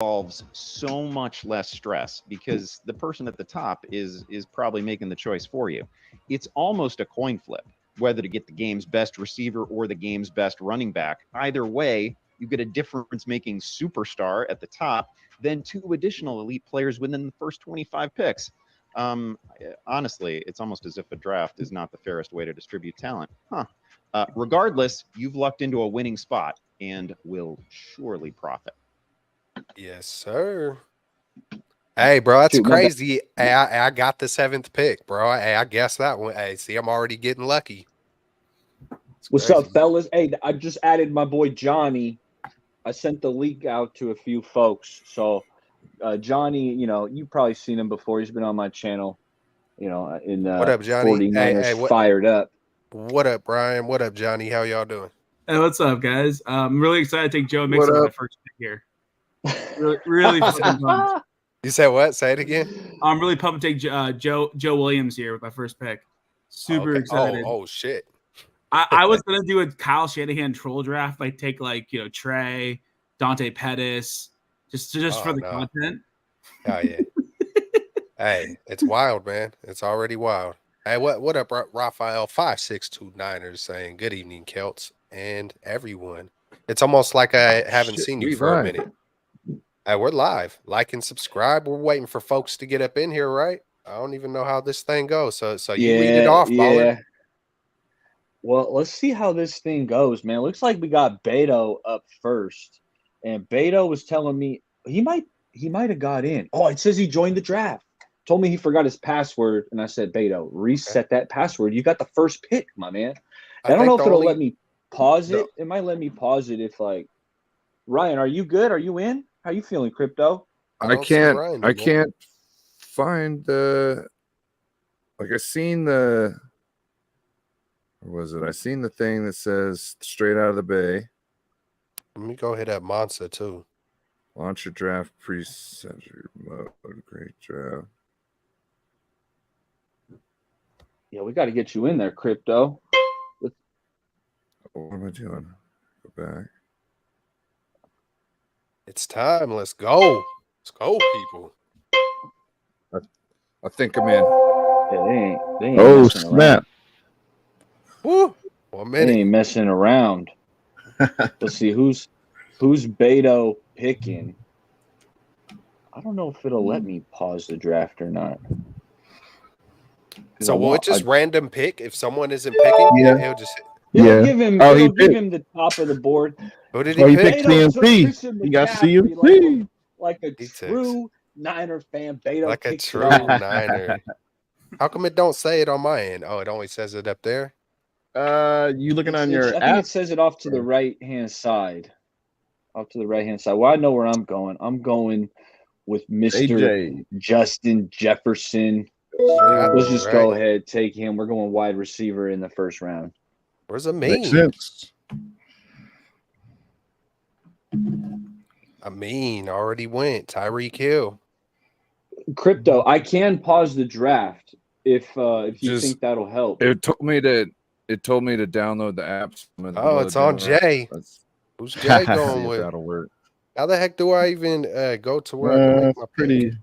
involves so much less stress because the person at the top is probably making the choice for you. It's almost a coin flip whether to get the game's best receiver or the game's best running back. Either way, you get a difference making superstar at the top, then two additional elite players within the first 25 picks. Honestly, it's almost as if a draft is not the fairest way to distribute talent. Regardless, you've lucked into a winning spot and will surely profit. Yes, sir. Hey, bro, that's crazy. Hey, I got the 7th pick, bro. Hey, I guess that one. Hey, see, I'm already getting lucky. What's up, fellas? Hey, I just added my boy Johnny. I sent the link out to a few folks. So, Johnny, you've probably seen him before. He's been on my channel. In what up, Johnny? 49ers hey, fired up. What up, Brian? What up, Johnny? How y'all doing? Hey, what's up, guys? I'm really excited to take Joe Mixon my first pick here. Really fucking pumped. You said what? Say it again. I'm really pumped to take Joe Williams here with my first pick. Super excited. Oh shit. I was gonna do a Kyle Shanahan troll draft, like take Trey, Dante Pettis, just for the content. Oh yeah. Hey, it's wild, man. It's already wild. Hey, what up, Raphael 5629ers saying good evening, Celts and everyone. It's almost like I haven't seen you for a minute. Hey, we're live. Like and subscribe. We're waiting for folks to get up in here, right? I don't even know how this thing goes. So you read it off, baller. Well, let's see how this thing goes, man. It looks like we got Beto up first, and Beto was telling me he might have got in. Oh, it says he joined the draft. Told me he forgot his password, and I said, Beto, reset that password. You got the first pick, my man. I don't know if it'll let me pause it. It might let me pause it if Ryan, are you good? Are you in? How you feeling, Crypto? I can't find the I seen the I seen the thing that says straight out of the bay. Let me go hit that Monza too. Launch your draft preset mode. Great draft. Yeah, we got to get you in there, Crypto. What am I doing? Go back. It's time. Let's go. Let's go, people. I think I'm in. Yeah, they ain't oh, snap. Woo. 1 minute. They ain't messing around. Let's see who's Beto picking. I don't know if it'll let me pause the draft or not. So will it just random pick if someone isn't picking? Yeah. It'll just It'll give him the top of the board. Who did he pick? He picked CMC. He got CMC. Like a true Niner fan, Beto. Like a true Niner. How come it don't say it on my end? Oh, it only says it up there? You looking on your app? I think it says it off to the right-hand side. Off to the right-hand side. Well, I know where I'm going. I'm going with Mr. Justin Jefferson. Let's just go ahead, take him. We're going wide receiver in the first round. Where's the mean? Makes sense. Already went. Tyreek Hill. Crypto, I can pause the draft if you think that'll help. It told me to download the apps. Oh, it's on Jay. Who's Jay going with? That'll work. How the heck do I even go to where I can make my pick?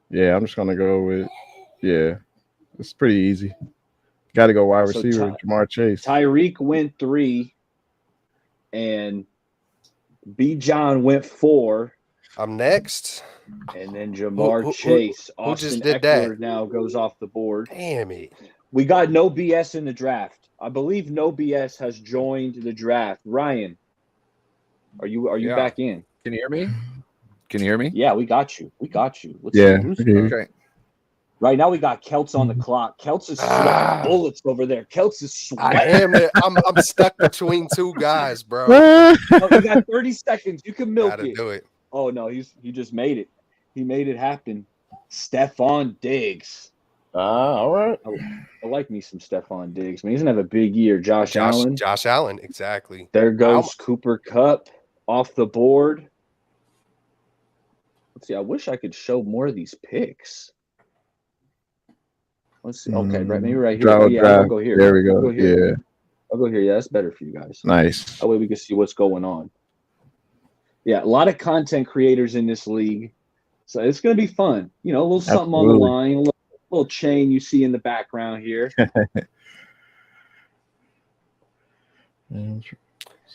Yeah, I'm just gonna go with. Yeah, it's pretty easy. Got to go wide receiver, Jamar Chase. Tyreek went 3, and B. John went 4. I'm next. And then Jamar Chase. Who just Austin did Eckler that? now goes off the board. Damn it. We got no BS in the draft. I believe no BS has joined the draft. Ryan, are you back in? Can you hear me? Yeah, we got you. Let's see. Okay. Right now we got Celts on the clock. Celts is sweating bullets over there. Celts is sweating. I am. I'm stuck between two guys, bro. You got 30 seconds. You can milk Gotta it. do it. Oh no, he just made it. He made it happen. Stephon Diggs. All right. I like me some Stephon Diggs. Man, he's gonna have a big year. Josh Allen. Josh Allen, exactly. There goes Cooper Kupp off the board. Let's see. I wish I could show more of these picks. Let's see. Okay, maybe right here. I'll go here. There we go. I'll go here. Yeah, that's better for you guys. Nice. That way we can see what's going on. Yeah, a lot of content creators in this league. So it's going to be fun. You know, a little something on the Absolutely. line, a little chain you see in the background here. Man,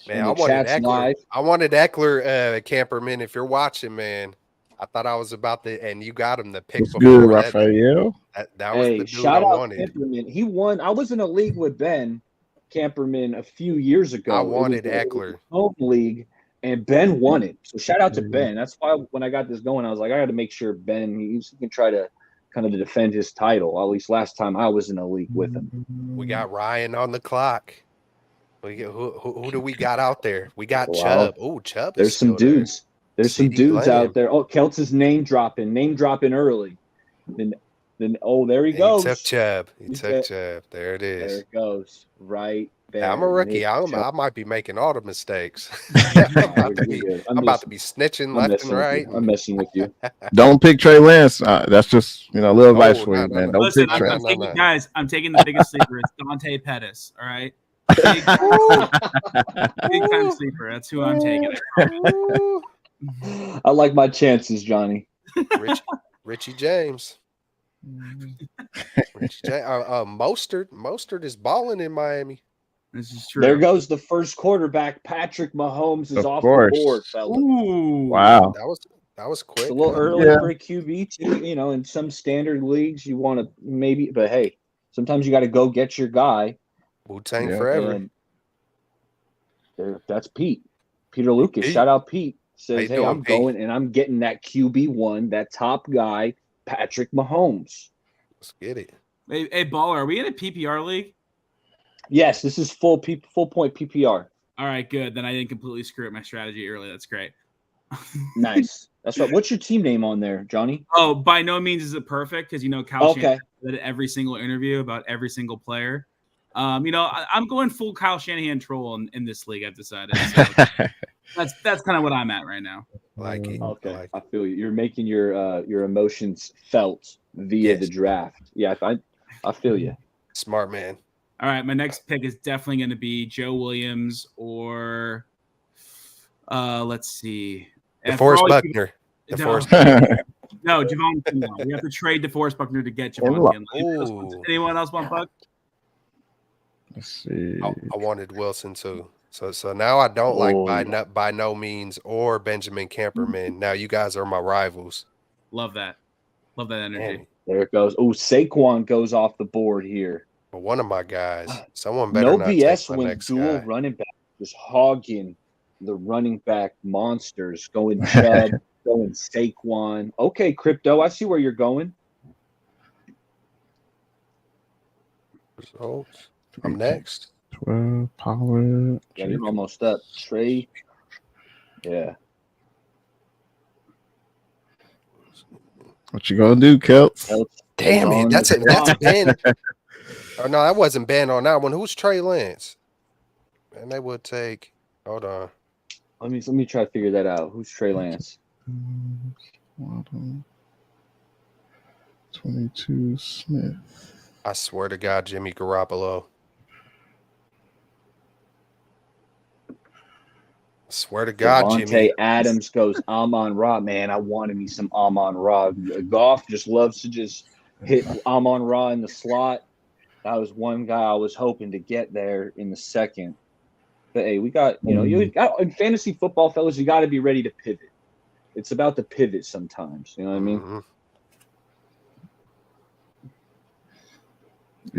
And I the wanted chat's Eckler. live. I wanted Eckler, Camperman. If you're watching, man, I thought I was about to, and you got him the pick What's before good, that. Raphael? That was the Hey, dude shout I out wanted. Camperman. He won. I was in a league with Ben Camperman a few years ago. I It was wanted the Eckler. home league, and Ben won it. So shout out to Ben. That's why when I got this going, I was like, I got to make sure Ben he can try to kind of defend his title. At least last time I was in a league with him. We got Ryan on the clock. Who do we got out there? We got Wow. Chubb. Oh, Chubb. There's some dudes. There's some CeeDee dudes Lamb. out there. Oh, Kelts is name dropping early. Then oh, there he goes. He took Chubb. Chubb. There it is. There it goes. Right there. I'm a rookie. Nick I Chubb. might be making all the mistakes. You're I'm about to be snitching left and right. I'm messing with you. Don't pick Trey Lance. That's just a little advice for you, man. Don't Listen, pick Trey. I'm taking the biggest sleeper. It's Dante Pettis. All right. Big time sleeper. That's who I'm taking. I like my chances, Johnny. Richie James. Mostert is balling in Miami. This is true. There goes the first quarterback. Patrick Mahomes is off course. the board, fella. Ooh. Wow. That was quick. It's a little early for a QB too. You know, in some standard leagues, you want to maybe, but hey, sometimes you got to go get your guy. Wu-Tang forever. That's Pete. Peter Lucas. Shout out Pete. Says, hey, I'm Pete? going and I'm getting that QB1, that top guy, Patrick Mahomes. Let's get it. Hey, Baller, are we in a PPR league? Yes, this is full point PPR. All right, good. Then I didn't completely screw up my strategy early. That's great. Nice. That's right. What's your team name on there, Johnny? Oh, by no means is it perfect because Kyle Okay. Shanahan did every single interview about every single player. I'm going full Kyle Shanahan troll in this league. I've decided. So that's kind of what I'm at right now. Like it. Okay, I feel you. You're making your emotions felt via the draft. Yeah, I feel you. Smart man. All right, my next pick is definitely going to be Joe Williams or let's see, DeForest Buckner. No, Javon Kinlaw. We have to trade DeForest Buckner to get Javon Kinlaw. Anyone else want Buck? Let's see. I wanted Wilson too. So now I don't like by no means or Benjamin Camperman. Now you guys are my rivals. Love that energy. Man. There it goes. Oh, Saquon goes off the board here. One of my guys. Someone better no not BS take my when next dual guy. running back just hogging the running back monsters. Going Chubb, going Saquon. Okay, Crypto, I see where you're going. Results. I'm next. 12, Pollard. Yeah, you're almost up. Trey. Yeah. What you gonna do, Kelts? Damn it. That's Ben. Oh, no, that wasn't Ben on that one. Who's Trey Lance? And they would take. Hold on. Let me try to figure that out. Who's Trey Lance? 22 Smith. I swear to God, Jimmy Garoppolo. Swear to God, Devontae Jimmy. Adams goes Amon-Ra. Man, I wanted me some Amon-Ra. Goff just loves to just hit Amon-Ra in the slot. That was one guy I was hoping to get there in the second. But hey, we got, you got in fantasy football, fellas, you got to be ready to pivot. It's about the pivot sometimes. You know what I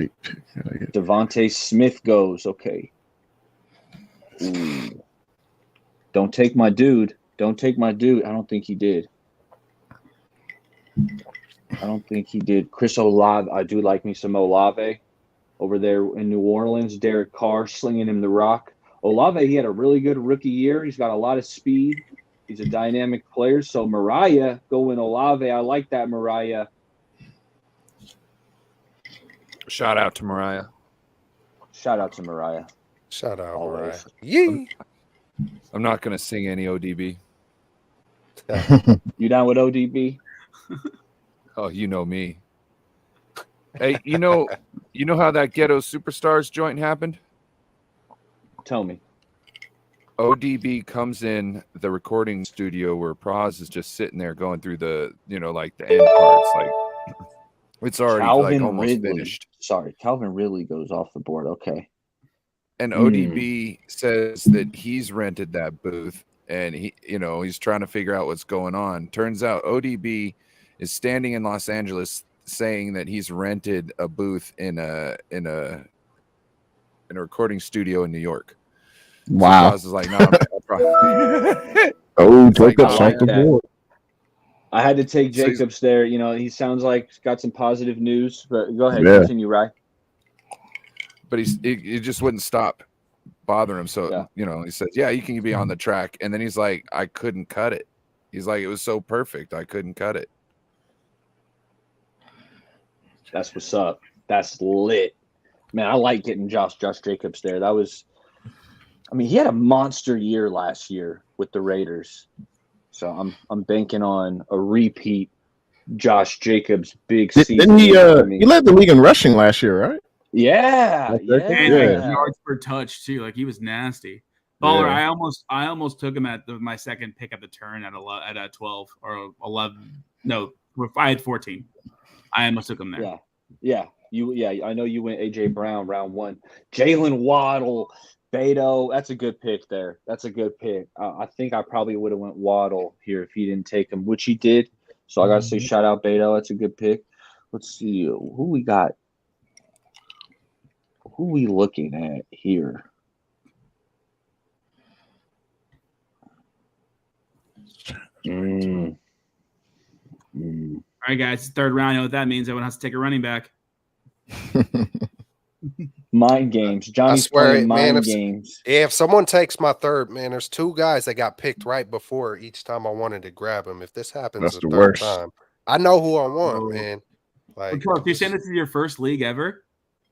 mean? Devontae Smith goes. Okay. Ooh. Don't take my dude. Don't take my dude. I don't think he did. Chris Olave. I do like me some Olave over there in New Orleans. Derek Carr slinging him the rock. Olave, he had a really good rookie year. He's got a lot of speed. He's a dynamic player. So Mariah going Olave. I like that, Mariah. Shout out to Mariah. Shout out, Mariah. Yee. I'm not going to sing any ODB. You down with ODB? Oh, you know me. Hey, you know how that Ghetto Superstars joint happened? Tell me. ODB comes in the recording studio where Praz is just sitting there going through the, like the end parts. Like it's already like almost finished. Sorry, Calvin Ridley goes off the board. Okay. And ODB says that he's rented that booth and he's trying to figure out what's going on. Turns out ODB is standing in Los Angeles saying that he's rented a booth in a recording studio in New York. Wow. So is like, nah, man, oh, Jacob's off the board. I had to take Jacobs there. He sounds like he's got some positive news. But go ahead, continue, Rye. But he just wouldn't stop bothering him. So he says, "Yeah, you can be on the track," and then he's like, "I couldn't cut it." He's like, "It was so perfect, I couldn't cut it." That's what's up. That's lit, man. I like getting Josh Jacobs there. He had a monster year last year with the Raiders. So I'm banking on a repeat Josh Jacobs big season. Didn't he led the league in rushing last year, right? Yeah. And yards per touch too. Like he was nasty. Baller, I almost took him at my second pick at the turn at 12 or 11. No, I had 14. I almost took him there. Yeah. I know you went AJ Brown round 1. Jalen Waddle. Beto, that's a good pick there. That's a good pick. I think I probably would have went Waddle here if he didn't take him, which he did. So I got to say shout out Beto. That's a good pick. Let's see who we got. Who we looking at here? All right, guys. Third round. You know what that means? Everyone has to take a running back. Mind games. Johnny's playing mind games. If someone takes my third, man, there's 2 guys that got picked right before each time I wanted to grab them. If this happens that's the third worst time, I know who I want, man. Like, you're saying this is your first league ever?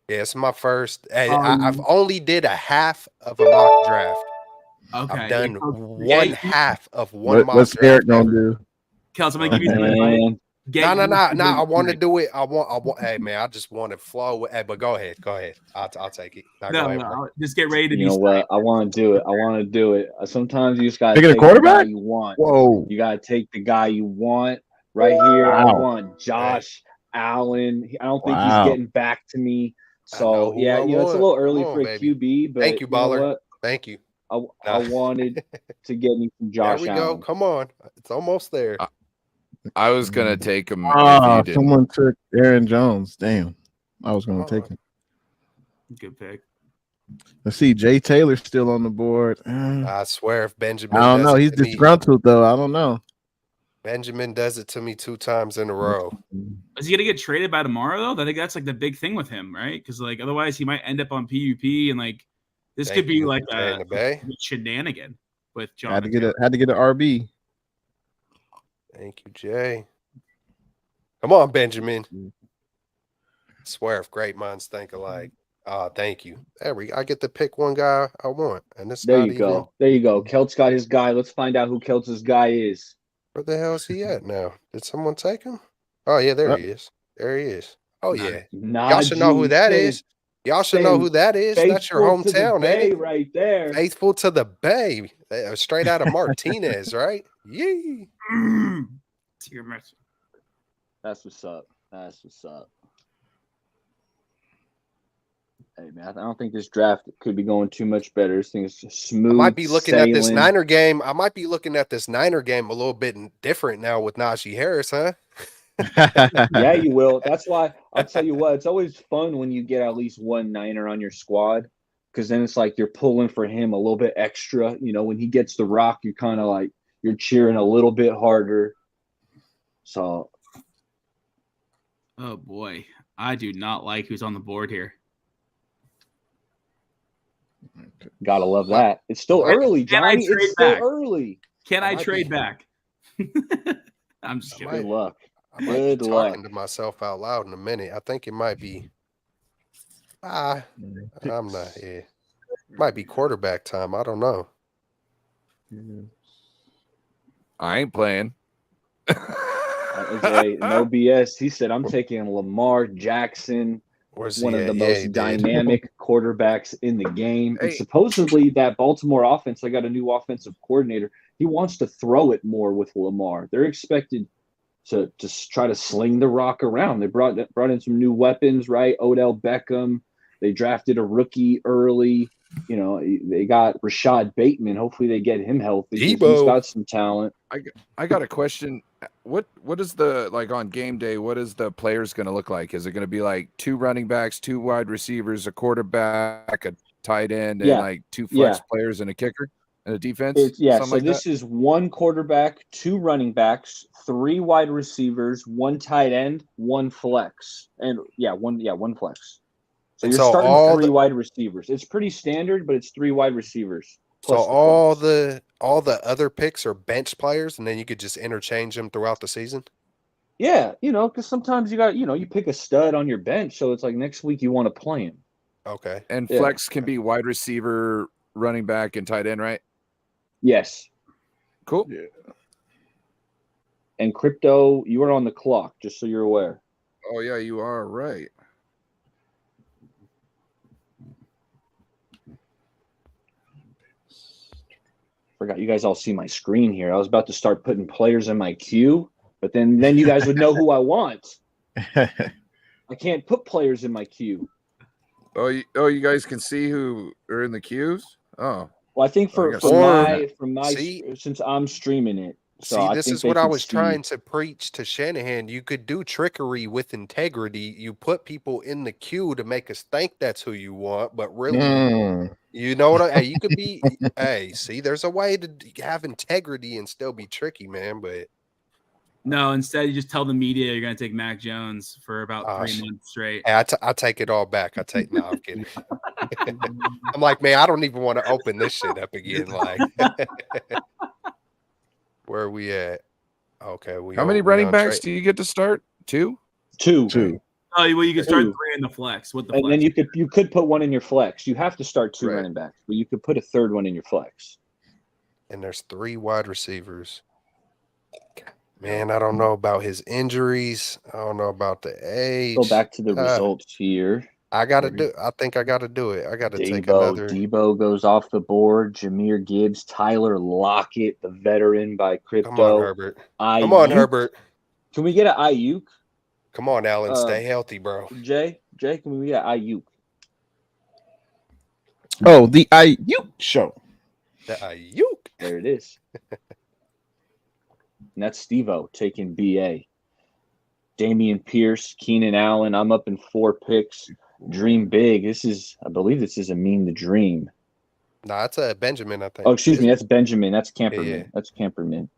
Yeah, it's my first. I've only did a half of a mock draft. Okay. I've done one half of one mock what's draft. Eric gonna do? Kels, I'm gonna give you some advice. No. I want to do it. I want. Hey, man, I just want to flow. Hey, but go ahead. I'll take it. No, just get ready to. You know what? I want to do it. Sometimes you just got to take a quarterback. You want. Whoa. You got to take the guy you want right here. Wow. I want Josh Allen. I don't think he's getting back to me. So it's a little early for a QB. But thank you, baller. Thank you. I wanted to get me from Josh Allen. There we go. Come on, it's almost there. I was gonna take him. Someone took Aaron Jones. Damn, I was gonna take him. Good pick. Let's see, Jay Taylor's still on the board. I swear, if Benjamin, I don't know. He's disgruntled though. I don't know. Benjamin does it to me 2 times in a row. Is he gonna get traded by tomorrow though? I think that's like the big thing with him, right? Because like otherwise he might end up on PUP and like this could be like a shenanigan with John. Had to get an RB. Thank you, Jay. Come on, Benjamin. I swear, if great minds think alike. Thank you. I get to pick one guy I want, and this. There you go. Kelt's got his guy. Let's find out who Kelt's guy is. Where the hell is he at now? Did someone take him? Oh yeah, there he is. There he is. Oh yeah. Y'all should know who that is. Y'all should know who that is. That's your hometown, ain't it? Right there. Faithful to the Bay. Straight out of Martinez, right? Yee. That's what's up. Hey man, I don't think this draft could be going too much better. This thing is smooth. I might be looking at this Niner game. I might be looking at this Niner game a little bit different now with Najee Harris, huh? Yeah, you will. That's why I'll tell you what, it's always fun when you get at least one Niner on your squad, because then it's like you're pulling for him a little bit extra. You know, when he gets the rock, you're kind of like you're cheering a little bit harder. So, oh boy, I do not like who's on the board here. Gotta love that. It's still early, Johnny. It's still early. Can I trade back? I'm just kidding. Good luck. I might be talking to myself out loud in a minute. I think it might be. I'm not here. Might be quarterback time. I don't know. I ain't playing. No BS. He said, I'm taking Lamar Jackson. Where's one he of the at? Yeah, he most did. dynamic quarterbacks in the game. And Hey. supposedly that Baltimore offense, I got a new offensive coordinator. He wants to throw it more with Lamar. They're expected to try to sling the rock around. They brought in some new weapons, right? Odell Beckham. They drafted a rookie early. You know, they got Rashad Bateman. Hopefully they get him healthy. He's got some talent. I got a question. What is the like on game day? What is the players going to look like? Is it going to be like 2 running backs, 2 wide receivers, a quarterback, a tight end, and like 2 flex players and a kicker and a defense? So this is 1 quarterback, 2 running backs, 3 wide receivers, 1 tight end, 1 flex, and one flex. So you're starting 3 wide receivers. It's pretty standard, but it's 3 wide receivers. So all the other picks are bench players, and then you could just interchange them throughout the season. Yeah, because sometimes you pick a stud on your bench, so it's like next week you want to play him. Okay. And flex can be wide receiver, running back, and tight end, right? Yes. Cool. Yeah. And crypto, you are on the clock, just so you're aware. Oh yeah, you are right. Forgot you guys all see my screen here. I was about to start putting players in my queue, but then you guys would know who I want. I can't put players in my queue. Oh, you guys can see who are in the queues? Oh. Well, I think from my since I'm streaming it. So this is what I was trying to preach to Shanahan. You could do trickery with integrity. You put people in the queue to make us think that's who you want, but really, you know what? You could be. Hey, see, there's a way to have integrity and still be tricky, man. But no, instead you just tell the media you're going to take Mac Jones for about 3 months straight. Hey, I take it all back. No, I'm kidding. I'm like, man, I don't even want to open this shit up again. Like. Where are we at? Okay, how many running backs do you get to start? 2? 2. Oh, well, you can start 3 in the flex. And then you could put 1 in your flex. You have to start 2 running backs, but you could put a 3rd one in your flex. And there's 3 wide receivers. Man, I don't know about his injuries. I don't know about the age. Go back to the results here. I think I gotta do it. I gotta take another. Debo goes off the board. Jameer Gibbs, Tyler Lockett, the veteran by Crypto. Come on, Herbert. Come on, Herbert. Can we get an Ayuk? Come on, Allen. Stay healthy, bro. Jay, can we get Ayuk? Oh, the Ayuk show. The Ayuk. There it is. And that's Steve-O taking BA. Damian Pierce, Keenan Allen. I'm up in 4 picks. Dream big. I believe this is Amin the Dream. No, that's a Benjamin, I think. Oh, excuse me. That's Benjamin. That's Camperman. Yeah. That's Camperman.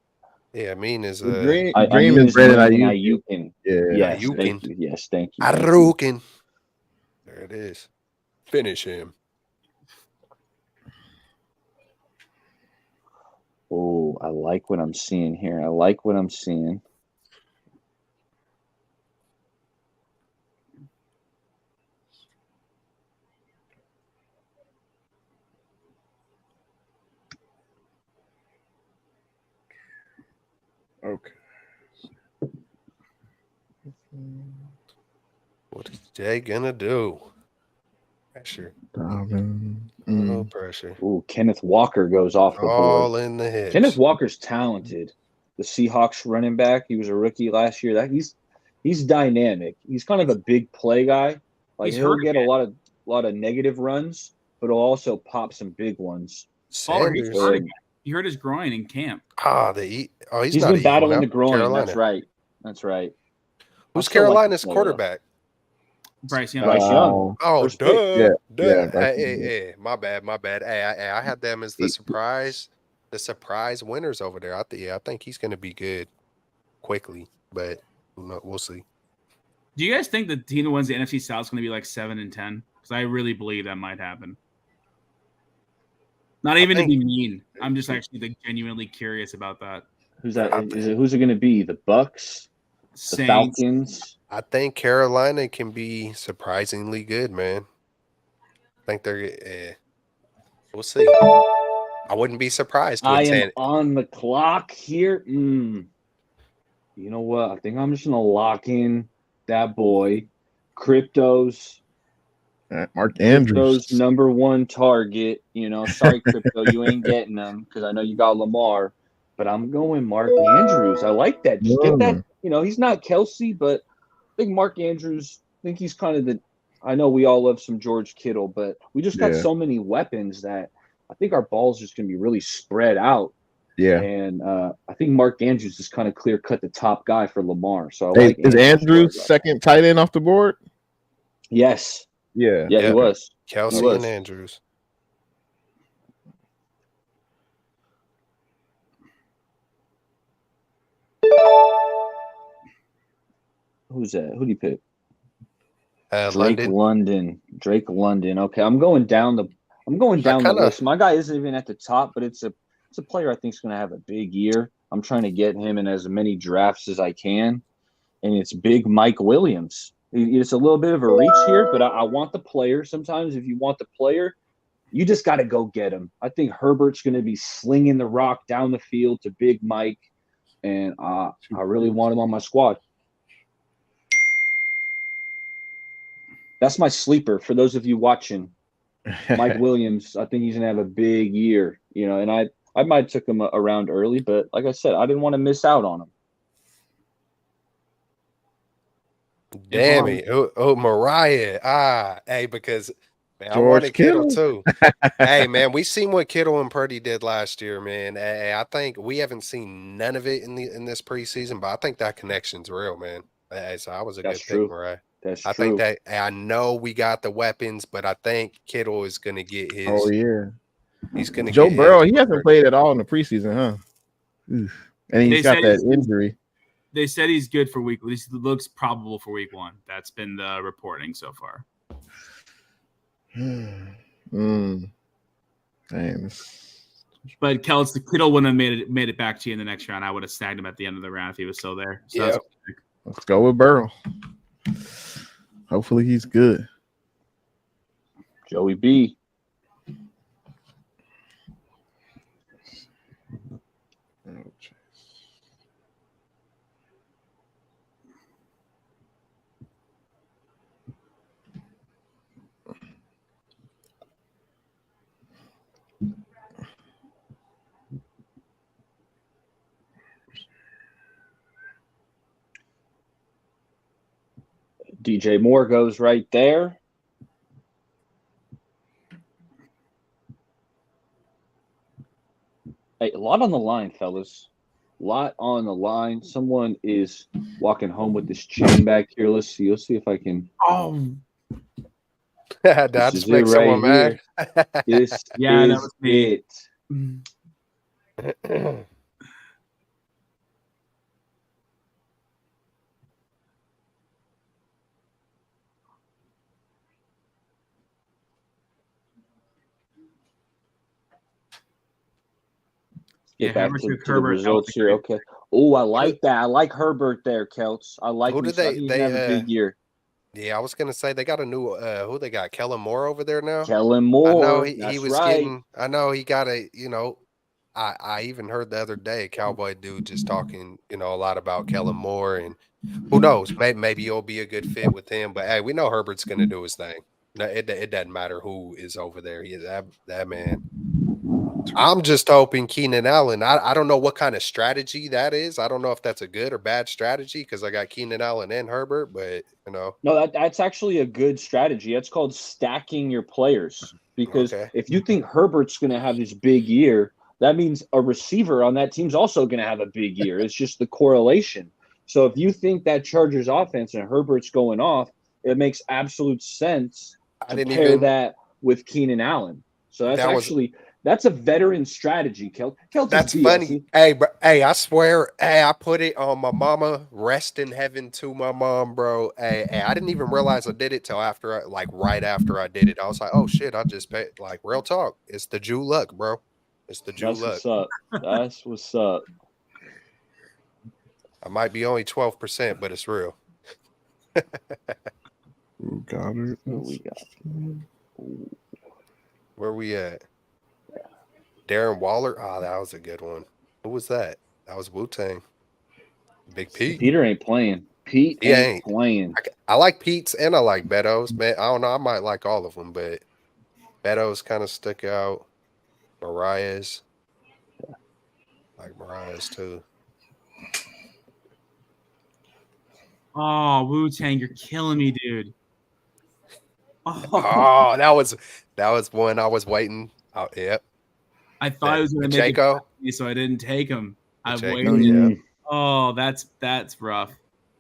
Yeah, Amin is Dream is Brandon Ayukin. Yeah. Yes, thank you. Ayukin. There it is. Finish him. Oh, I like what I'm seeing here. Okay. What is Jay gonna do? Pressure. No pressure. Ooh, Kenneth Walker goes off the board. All in the head. Kenneth Walker's talented. The Seahawks running back. He was a rookie last year. He's dynamic. He's kind of a big play guy. Like he'll get a lot of negative runs, but he'll also pop some big ones. He hurt his groin in camp. He's been battling the groin. Carolina. That's right. Who's Carolina's quarterback? Bryce Young. Oh, duh. Yeah. Hey, my bad. Hey, I had them as the surprise winners over there. I think he's going to be good quickly, but we'll see. Do you guys think the team that wins the NFC South is going to be like 7-10? Because I really believe that might happen. Not even to be mean. I'm just actually genuinely curious about that. Who's that? Who's it going to be? The Bucks? Saints. The Falcons? I think Carolina can be surprisingly good, man. I think they're. We'll see. I wouldn't be surprised. I am on the clock here. You know what? I think I'm just going to lock in that boy. Crypto's Mark Andrews. Crypto's #1 target. Sorry, Crypto, you ain't getting them because I know you got Lamar, but I'm going Mark Andrews. I like that. Just get that. He's not Kelsey, but I think Mark Andrews. I think he's kind of I know we all love some George Kittle, but we just got so many weapons that I think our ball's just going to be really spread out. Yeah. And I think Mark Andrews is kind of clear cut the top guy for Lamar. So is Andrews second tight end off the board? Yes. Yeah. Yeah, he was. Kelsey and Andrews. Who's that? Who do you pick? Drake London. Okay, I'm going down the list. My guy isn't even at the top, but it's a player I think is going to have a big year. I'm trying to get him in as many drafts as I can, and it's Big Mike Williams. It's a little bit of a reach here, but I want the player. Sometimes if you want the player, you just got to go get him. I think Herbert's going to be slinging the rock down the field to Big Mike, and I really want him on my squad. That's my sleeper for those of you watching. Mike Williams, I think he's going to have a big year, and I might have took him around early, but like I said, I didn't want to miss out on him. Damn it. Oh, Mariah. Hey, because man, I George wanted Kittle Kittle. too. Hey, man, we seen what Kittle and Purdy did last year, man. Hey, I think we haven't seen none of it in this preseason, but I think that connection's real, man. Hey, so I was a good pick, Mariah. That's I true. think that I know we got the weapons, but I think Kittle is going to get his. Oh yeah, he's going to Joe get Burrow. his. He hasn't played at all in the preseason, huh? Oof. And he's got that injury. They said he's good for week. At least it looks probable for week 1. That's been the reporting so far. Dang. But Kittle wouldn't have made it back to you in the next round. I would have snagged him at the end of the round if he was still there. So yeah. Let's go with Burrow. Hopefully he's good. Joey B. DJ Moore goes right there. Hey, a lot on the line, fellas. A lot on the line. Someone is walking home with this chain back here. Let's see. Let's see if I can. Oh, Did I just make someone mad? This that was me. it. Get back to the results here. Okay. Oh, I like that. I like Herbert there, Kelts. I like him. He's gonna have a big year. Yeah, I was gonna say they got a new who they got? Kellen Moore over there now. Kellen Moore. I know he was getting. I know he got a. I even heard the other day a Cowboy dude just talking. A lot about Kellen Moore, and who knows? Maybe he'll be a good fit with him. But hey, we know Herbert's gonna do his thing. No, it doesn't matter who is over there. He is that man. I'm just hoping Keenan Allen. I don't know what kind of strategy that is. I don't know if that's a good or bad strategy because I got Keenan Allen and Herbert, but No, that's actually a good strategy. It's called stacking your players. Because if you think Herbert's going to have this big year, that means a receiver on that team's also going to have a big year. It's just the correlation. So if you think that Chargers offense and Herbert's going off, it makes absolute sense to pair that with Keenan Allen. So that's a veteran strategy, Kel. That's funny. Hey, I swear, I put it on my mama. Rest in heaven to my mom, bro. Hey, I didn't even realize I did it till right after I did it. I was like, oh shit, I just paid. Like, real talk. It's the Jew luck, bro. It's the Jew luck. What's up. That's what's up. I might be only 12%, but it's real. Goddard. What we got? Where we at? Darren Waller. Oh, that was a good one. Who was that? That was Wu-Tang. Big Pete. Peter ain't playing. Pete ain't playing. I like Pete's and I like Beto's. Man, I don't know. I might like all of them, but Beto's kind of stuck out. Mariah's. Like Mariah's too. Oh, Wu-Tang, you're killing me, dude. Oh, Oh, that was one I was waiting. Oh, yep. I thought I was going to make Pacheco. it, so I didn't take him. I Pacheco, waited. yeah. Oh, that's rough.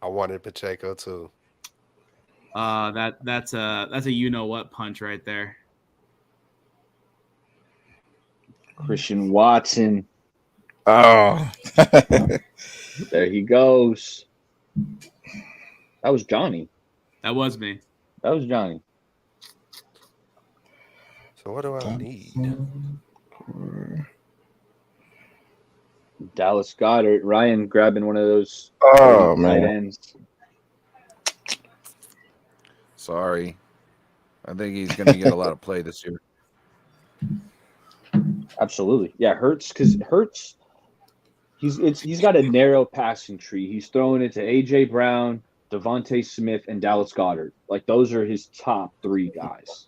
I wanted Pacheco too. That's a you know what punch right there. Christian Watson. Oh, There he goes. That was Johnny. That was me. That was Johnny. So what do I need? Dallas Goddard. Ryan grabbing one of those Oh tight man. ends. sorry. I think he's going to get a lot of play this year. Absolutely. Yeah, Hurts, he's got a narrow passing tree. He's throwing it to AJ Brown, Devontae Smith, and Dallas Goddard. Like those are his top 3 guys.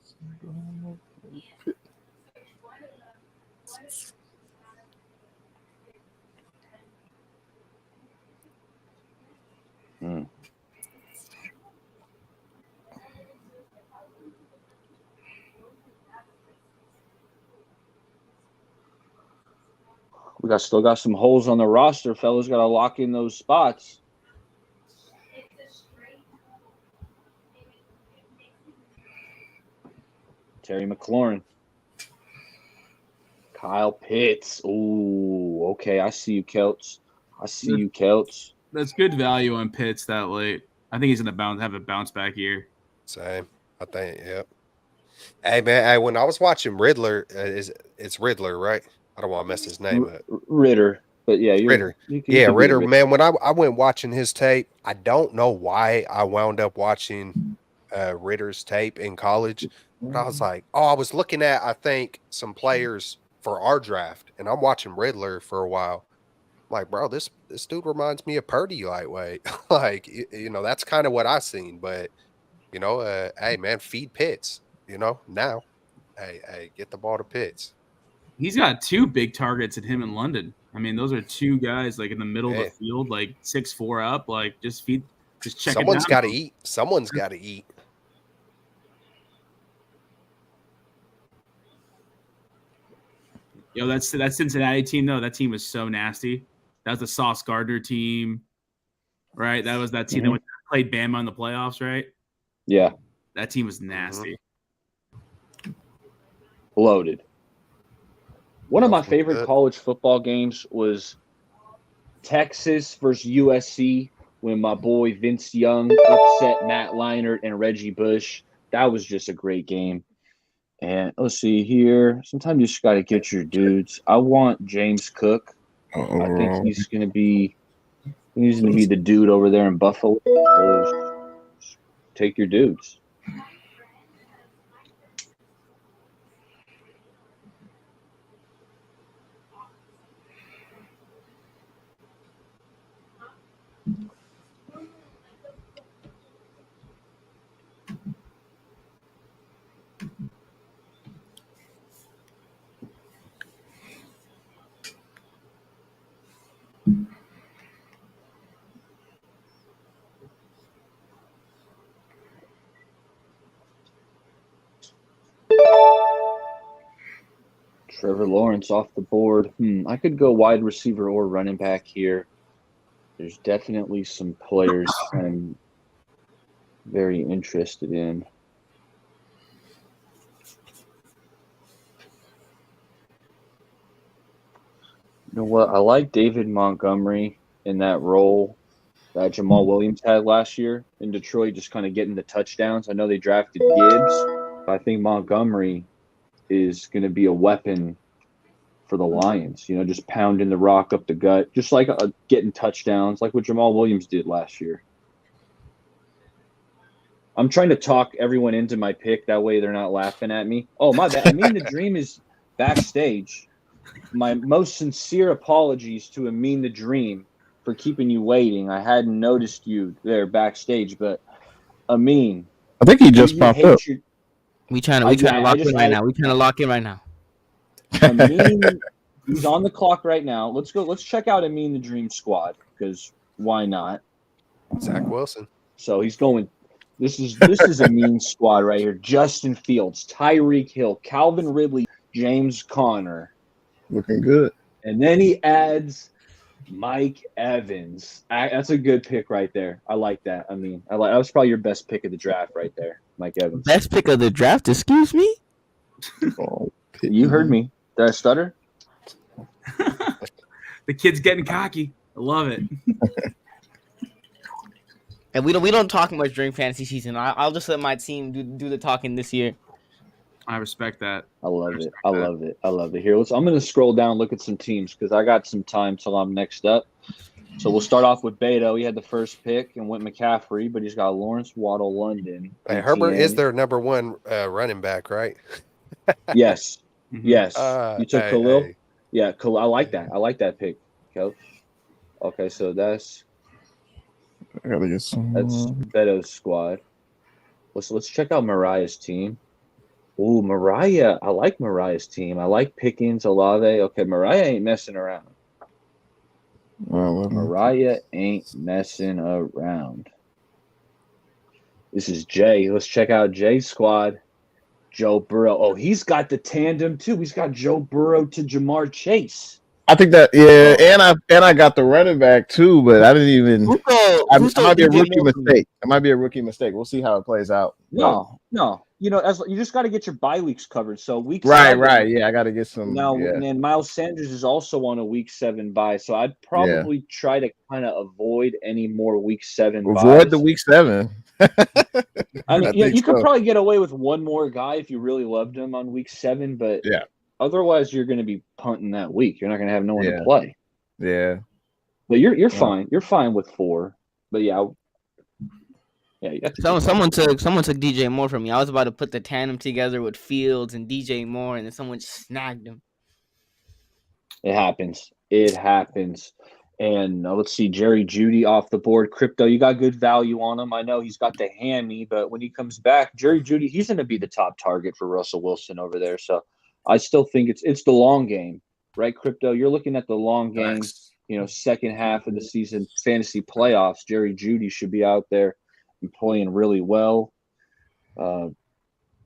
We still got some holes on the roster, fellas. Got to lock in those spots. Terry McLaurin. Kyle Pitts. Ooh, okay. I see you, Kelts. That's good value on Pitts that late. I think he's going to have a bounce back year. Same. I think, yep. Hey man, when I was watching Riddler, it's Riddler, right? I don't want to mess his name up. Ritter. But yeah, Ritter. Ritter. Man, when I went watching his tape, I don't know why I wound up watching Ritter's tape in college. But I was like, I was looking at, I think, some players for our draft, and I'm watching Riddler for a while. I'm like, bro, this dude reminds me of Purdy lightweight. Like, that's kind of what I seen. But, hey, man, feed Pitts, now. Hey, get the ball to Pitts. He's got 2 big targets at him in London. I mean, those are 2 guys like in the middle of the field, like 6'4" up, like just check Someone's it down. got to eat. Someone's got to eat. Yo, that Cincinnati team though. That team was so nasty. That was the Sauce Gardner team, right? That was that team that played Bama in the playoffs, right? Yeah. That team was nasty. Loaded. One of my favorite college football games was Texas versus USC when my boy Vince Young upset Matt Leinart and Reggie Bush. That was just a great game. And let's see here. Sometimes you just got to get your dudes. I want James Cook. I think he's going to be the dude over there in Buffalo. So take your dudes. Trevor Lawrence off the board. I could go wide receiver or running back here. There's definitely some players I'm very interested in. You know what? I like David Montgomery in that role that Jamal Williams had last year in Detroit, just kind of getting the touchdowns. I know they drafted Gibbs, but I think Montgomery is going to be a weapon for the Lions, just pounding the rock up the gut, just like getting touchdowns, like what Jamal Williams did last year. I'm trying to talk everyone into my pick. That way they're not laughing at me. Oh, my bad. I mean, the dream is backstage. My most sincere apologies to Amin the Dream for keeping you waiting. I hadn't noticed you there backstage, but Amin. I think he just popped up. We trying to lock in right now. We trying to lock in right now. Amin, he's on the clock right now. Let's go. Let's check out Amin the Dream Squad because why not? Zach Wilson. So he's going. This is Amin squad right here. Justin Fields, Tyreek Hill, Calvin Ridley, James Conner. Looking good. And then he adds Mike Evans. That's a good pick right there. I like that. I mean, that was probably your best pick of the draft right there, Mike Evans. Best pick of the draft? Excuse me? Oh, you heard me. Did I stutter? The kid's getting cocky. I love it. And we don't talk much during fantasy season. I'll just let my team do the talking this year. I respect that. I love it. Here, I'm going to scroll down, look at some teams because I got some time till I'm next up. So we'll start off with Beto. He had the first pick and went McCaffrey, but he's got Lawrence, Waddle, London. Hey, Herbert is their number one running back, right? Yes. Yes. You took Khalil? Hey. Yeah, Khalil. I like that. I like that pick, Coach. Okay, so that's I gotta get some. That's Beto's squad. Let's check out Mariah's team. Ooh, Mariah. I like Mariah's team. I like Pickens, Olave. Okay, Mariah ain't messing around. Mariah ain't messing around. This is Jay. Let's check out Jay's squad. Joe Burrow. Oh, he's got the tandem too. He's got Joe Burrow to Jamar Chase. I think that and I got the running back too, but I didn't even. It might be a rookie mistake. It might be a rookie mistake. We'll see how it plays out. No. You know, you just got to get your bye weeks covered. So week right. Yeah, I got to get some. Now, and Miles Sanders is also on a week 7 bye, so I'd probably try to kind of avoid any more week 7. Avoid the week 7. I mean, you could probably get away with one more guy if you really loved him on week 7, but otherwise you're going to be punting that week. You're not going to have no one to play. Yeah, but you're fine. You're fine with 4. But someone took DJ Moore from me. I was about to put the tandem together with Fields and DJ Moore, and then someone just snagged him. It happens. And let's see, Jerry Jeudy off the board. Crypto, you got good value on him. I know he's got the hammy, but when he comes back, Jerry Jeudy, he's going to be the top target for Russell Wilson over there. So I still think it's the long game, right, Crypto? You're looking at the long game, second half of the season, fantasy playoffs. Jerry Jeudy should be out there and playing really well. A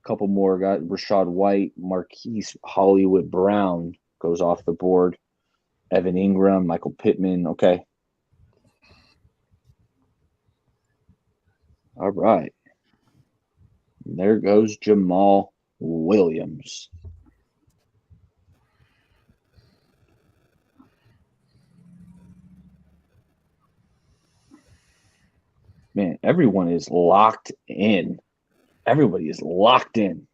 couple more guys, Rashad White, Marquise Hollywood Brown goes off the board. Evan Ingram, Michael Pittman. Okay. All right. There goes Jamal Williams. Man, everyone is locked in. Everybody is locked in.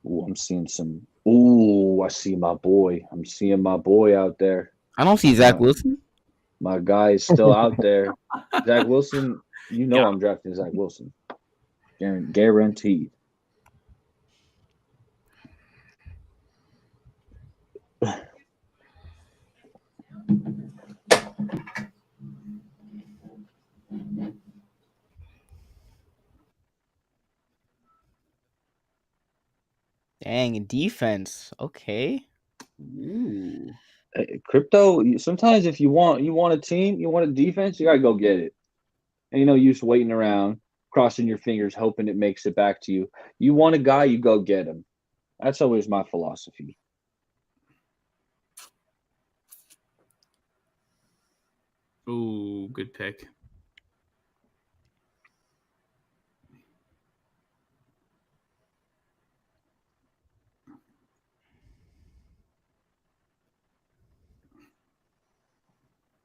Ooh, I'm seeing some. Ooh, I see my boy. I'm seeing my boy out there. I don't see Zach Wilson. My guy is still out there. Zach Wilson, I'm drafting Zach Wilson. Guaranteed. Dang, defense. Okay. Ooh. Hey, Crypto, sometimes if you want a team, you want a defense, you got to go get it. And you just waiting around, crossing your fingers, hoping it makes it back to you. You want a guy, you go get him. That's always my philosophy. Ooh, good pick.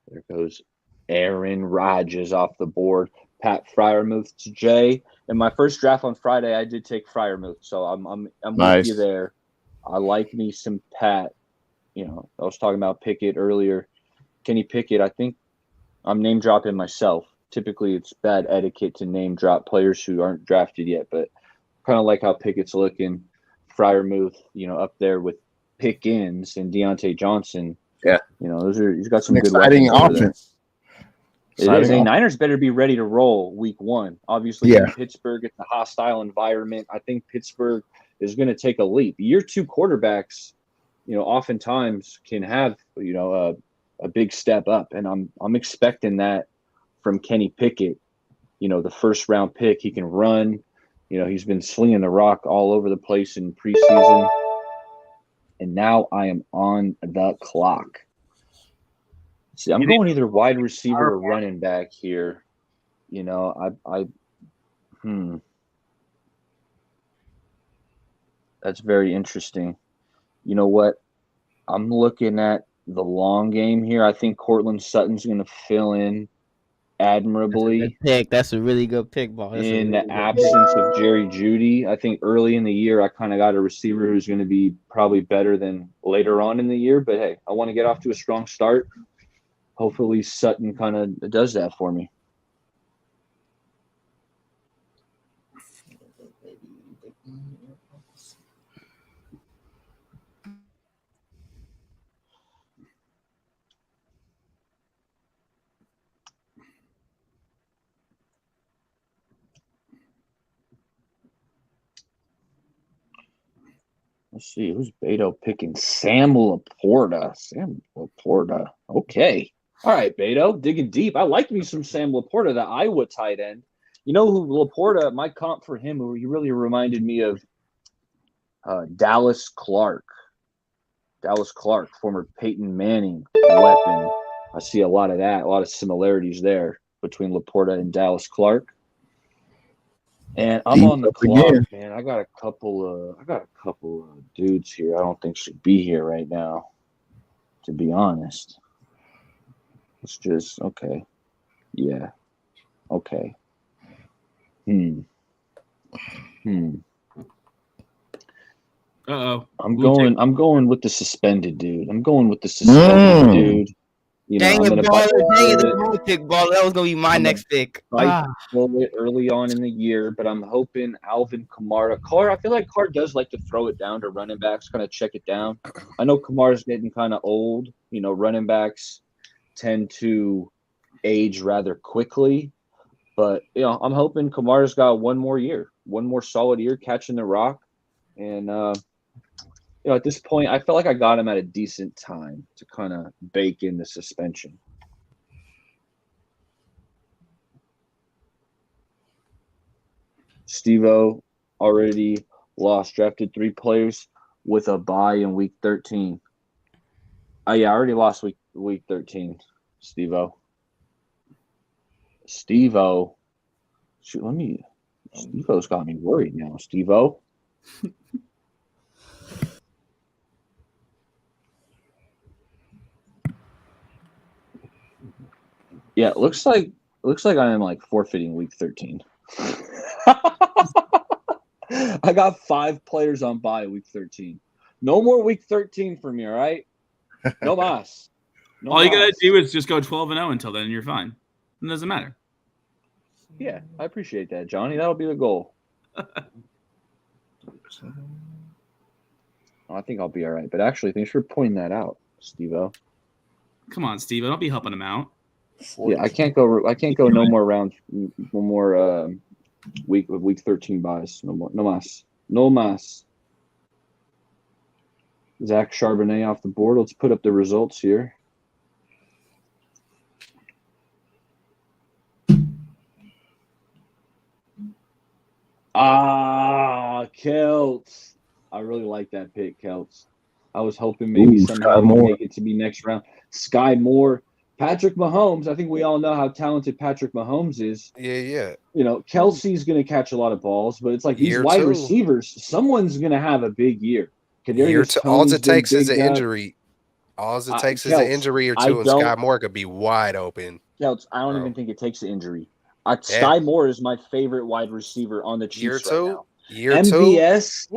There goes Aaron Rodgers off the board. Pat Freiermuth to Jay. In my first draft on Friday, I did take Freiermuth, so I'm nice. With you there. I like me some Pat. I was talking about Pickett earlier. Kenny Pickett, I think I'm name dropping myself. Typically, it's bad etiquette to name drop players who aren't drafted yet, but kind of like how Pickett's looking. Freiermuth, up there with Pickens and Deontay Johnson. Yeah. He's got some An good exciting weapons over there. offense. It is. And Niners better be ready to roll week 1. Obviously, Yeah. in Pittsburgh, it's a hostile environment. I think Pittsburgh is going to take a leap. Year 2 quarterbacks, oftentimes can have, a big step up. And I'm expecting that from Kenny Pickett. The first round pick, he can run. He's been slinging the rock all over the place in preseason. And now I am on the clock. See, I'm going either wide receiver or running back here. That's very interesting. You know what? I'm looking at the long game here. I think Cortland Sutton's going to fill in admirably. That's a really good pick, ball. In the absence of Jerry Jeudy, I think early in the year I kind of got a receiver who's going to be probably better than later on in the year. But hey, I want to get off to a strong start. Hopefully Sutton kind of does that for me. Let's see, who's Beto picking? Sam Laporta. Okay. All right, Beto, digging deep. I like me some Sam Laporta, the Iowa tight end. You know who Laporta, my comp for him, he really reminded me of Dallas Clark. Dallas Clark, former Peyton Manning weapon. I see a lot of that, a lot of similarities there between Laporta and Dallas Clark. And I'm on the clock, man. I got a couple of dudes here I don't think should be here right now, to be honest. It's just okay. Yeah. Okay. Uh-oh. I'm going with the suspended dude. Dude. Dang it, baller. Pick, baller. That was going to be my next pick. Early on in the year, but I'm hoping Alvin Kamara. I feel like Carr does like to throw it down to running backs, kind of check it down. I know Kamara's getting kind of old. Running backs tend to age rather quickly. But, I'm hoping Kamara's got one more solid year catching the rock. And, at this point, I felt like I got him at a decent time to kind of bake in the suspension. Steve-O already drafted 3 players with a bye in week 13. Oh, yeah, I already lost week 13, Steve-O. Steve-O. Shoot, Steve-O's got me worried now, Steve-O. Yeah, it looks like I am like forfeiting week 13. I got 5 players on bye week 13. No more week 13 for me, all right? No mas. All you gotta do is just go 12-0 until then, and you're fine. It doesn't matter. Yeah, I appreciate that, Johnny. That'll be the goal. I think I'll be all right. But actually, thanks for pointing that out, Steve-O. Come on, Steve. Don't be helping him out. Yeah, I can't go no more rounds, no more week 13 buys. No mas. Zach Charbonnet off the board. Let's put up the results here. Kelts. I really like that pick, Kelts. I was hoping maybe somebody would make it to be next round. Sky Moore. Patrick Mahomes, I think we all know how talented Patrick Mahomes is. Yeah. Kelsey's going to catch a lot of balls, but it's like these wide receivers, someone's going to have a big year. All it takes is an injury. All it takes is an injury or two, and Sky Moore could be wide open. Kelts, I don't even think it takes an injury. Sky Moore is my favorite wide receiver on the Chiefs right now. MVS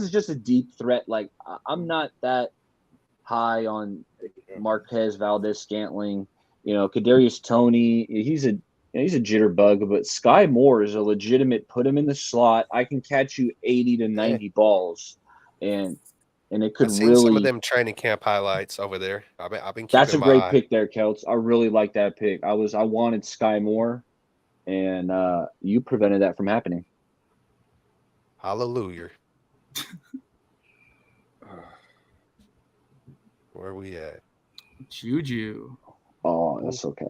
is just a deep threat. Like, I'm not that high on Marquez Valdez-Scantling. Kadarius Toney, he's a jitterbug, but Sky Moore is a legitimate put him in the slot. I can catch you 80 to 90 balls. And and it could I've seen really. some of them training camp highlights over there. I've been keeping That's a my great eye. pick there, Kelts. I really like that pick. I wanted Sky Moore, and you prevented that from happening. Hallelujah. Where we at? Juju. Oh, that's okay.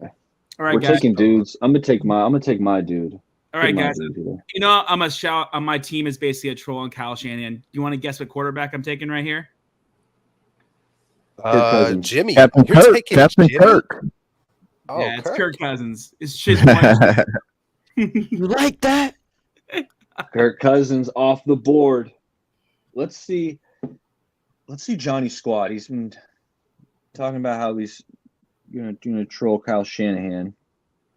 All right, We're guys. taking dudes. I'm gonna take my dude. All right, Take my guys. dude here. You know, I'm a shout. My team is basically a troll on Kyle Shanahan. You want to guess what quarterback I'm taking right here? Cousins. Jimmy. Captain You're Kirk. taking Captain Jimmy? Kirk. Oh, Yeah, it's Kirk. Kirk Cousins. It's just one. You like that? Kirk Cousins off the board. Let's see Johnny's squad. He's been talking about how he's gonna troll Kyle Shanahan.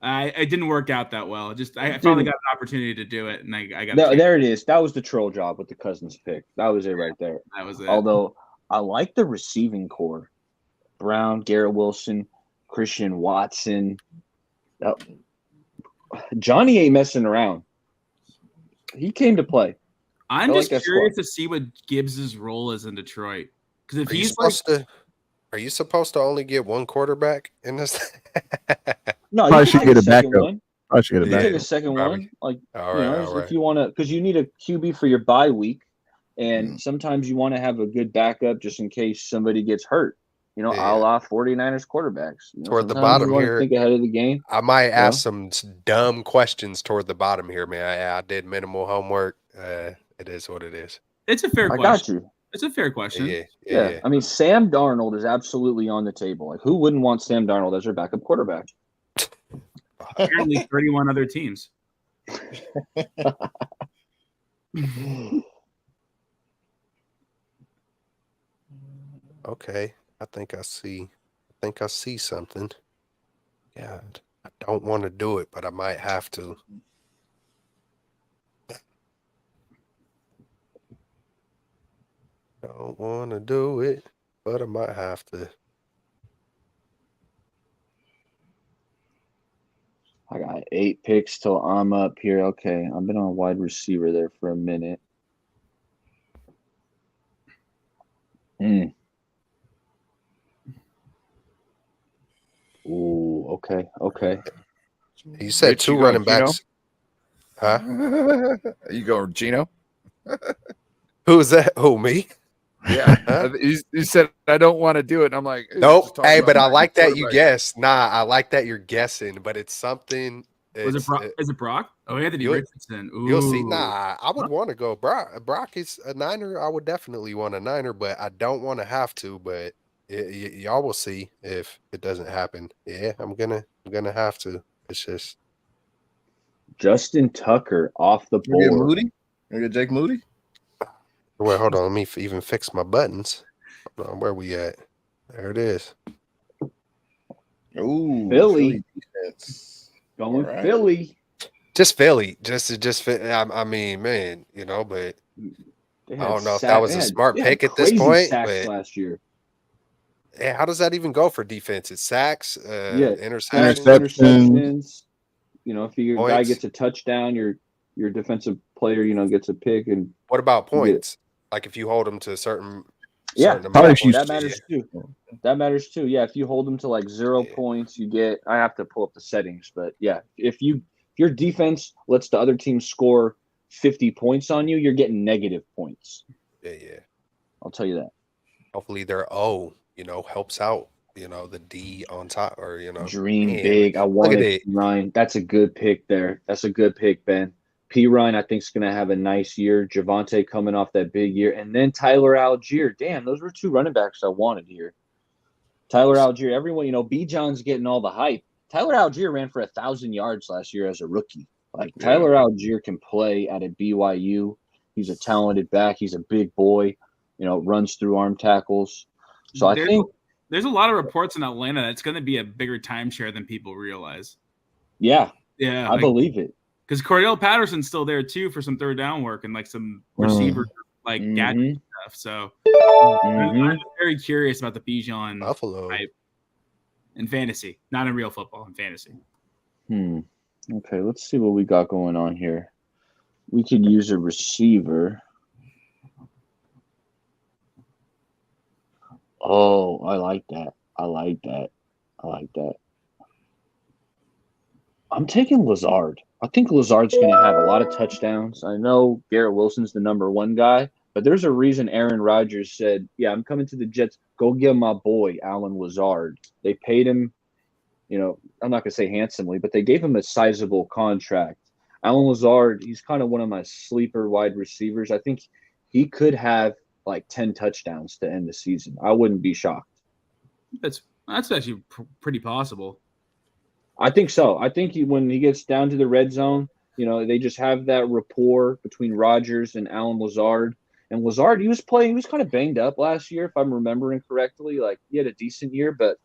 It didn't work out that well. I finally got an opportunity to do it, and I got There it is. That was the troll job with the Cousins pick. That was it right there. That was it. Although I like the receiving core. Brown, Garrett Wilson, Christian Watson. Johnny ain't messing around. He came to play. I'm I just like that curious squad. to see what Gibbs's role is in Detroit. Because if Are you he's supposed to? Are you supposed to only get one quarterback in this? No, Probably you should can take get a a second backup. one. I should get You it can back. take a second Probably. one, like All right, all right. if you want to, because you need a QB for your bye week, and sometimes you want to have a good backup just in case somebody gets hurt. You know, Yeah. a la 49ers quarterbers. You know, Toward the sometimes bottom you want here. to think ahead of the game. I might ask some dumb questions toward the bottom here, man. I did minimal homework. It is what it is. it's a fair I question. got you. It's a fair question. Yeah. I mean, Sam Darnold is absolutely on the table. Like, who wouldn't want Sam Darnold as their backup quarterback? Apparently, 31 other teams. Okay. I think I see something. God, I don't want to do it, but I might have to. Don't want to do it, but I might have to. I got 8 picks till I'm up here. Okay, I've been on a wide receiver there for a minute. Ooh, okay. You said Rich, 2 you running going Gino? backs. Huh? You go Gino? Who's that? Who, me? Yeah. Huh? You said I don't want to do it. And I'm like, Nope. Hey, but I like that you quarterback. guess. Nah, I like that you're guessing, but it's something. Was it Brock? Is it Brock? Oh, Anthony You'll- Richardson. Ooh. You'll see. Nah, I would want to go. Brock is a Niner. I would definitely want a Niner, but I don't want to have to. But y'all will see if it doesn't happen. Yeah, I'm gonna have to. It's just Justin Tucker off the You get board. Moody? You get Jake Moody? well. Hold on, let me even fix my buttons. Hold on, where we at? There it is. Ooh, Philly. defense. Going All right. Philly. Just Philly. Just fit. I mean, man, but They I had don't know if sack- that was they a had- smart they had pick at this crazy point. sacks But last year. yeah, how does that even go for defense? It's sacks, Sacks, interceptions. interceptions. You know, if your guy Points. gets a touchdown, your defensive player, gets a pick, and What about You get- points? Like if you hold them to a certain probably amount of should- points, that matters too. That matters too. Yeah, if you hold them to like 0 Yeah. points, you get. I have to pull up the settings, but yeah, if your defense lets the other team score 50 points on you, you're getting negative points. Yeah. I'll tell you that. Hopefully their O, helps out. The D on top, or Dream man, big. I look at wanted it. Ryan. That's a good pick there. That's a good pick, Ben. P. Ryan, I think, is going to have a nice year. Javante coming off that big year. And then Tyler Algier. Damn, those were 2 running backs I wanted here. Tyler Algier, everyone, B. John's getting all the hype. Tyler Algier ran for 1,000 yards last year as a rookie. Like, Tyler Algier can play at a BYU. He's a talented back. He's a big boy, runs through arm tackles. So I think there's a lot of reports in Atlanta that it's going to be a bigger timeshare than people realize. Yeah, Yeah. I believe it. Because Cordell Patterson's still there too for some third down work and like some receiver gadget stuff. So I'm very curious about the Bijan Buffalo hype in fantasy, not in real football, in fantasy. Okay, let's see what we got going on here. We could use a receiver. Oh, I like that. I like that. I like that. I'm taking Lazard. I think Lazard's going to have a lot of touchdowns. I know Garrett Wilson's the number one guy, but there's a reason Aaron Rodgers said, "Yeah, I'm coming to the Jets. Go get my boy Alan Lazard." They paid him, I'm not going to say handsomely, but they gave him a sizable contract. Alan Lazard, he's kind of one of my sleeper wide receivers. I think he could have like 10 touchdowns to end the season. I wouldn't be shocked. That's actually pretty possible. I think so. I think when he gets down to the red zone, they just have that rapport between Rodgers and Alan Lazard. And Lazard, he was kind of banged up last year, if I'm remembering correctly. Like, he had a decent year, but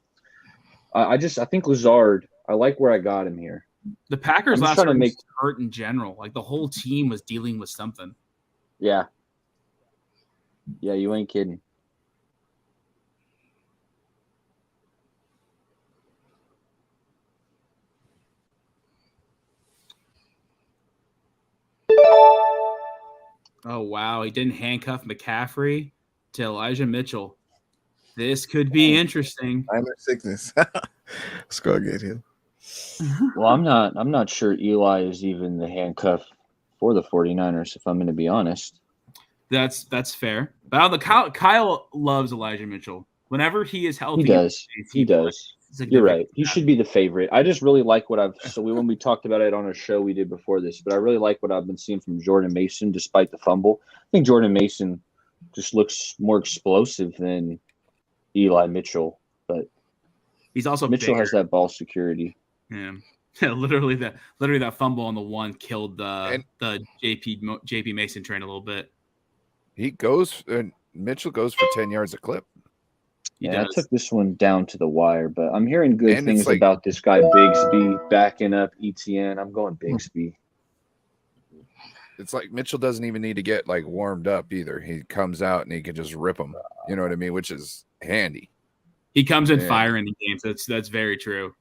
I think Lazard, I like where I got him here. The Packers last year was hurt in general. Like, the whole team was dealing with something. Yeah. Yeah, you ain't kidding. Oh, wow. He didn't handcuff McCaffrey to Elijah Mitchell. This could be interesting. I'm in sickness. Let's go get him. Well, I'm not sure Eli is even the handcuff for the 49ers, if I'm going to be honest. That's fair. But Kyle loves Elijah Mitchell. Whenever he is healthy, he does. You're right. He should be the favorite. I just really like when we talked about it on a show we did before this, but I really like what I've been seeing from Jordan Mason despite the fumble. I think Jordan Mason just looks more explosive than Eli Mitchell, but he's also Mitchell bigger. Has that ball security. Yeah. literally that fumble on the one killed the JP Mason train a little bit. Mitchell goes for 10 yards a clip. I took this one down to the wire, but I'm hearing good things about this guy Bigsby backing up ETN. I'm going Bigsby. It's like Mitchell doesn't even need to get like warmed up either. He comes out and he can just rip them. You know what I mean? Which is handy. He comes in firing the games. That's very true.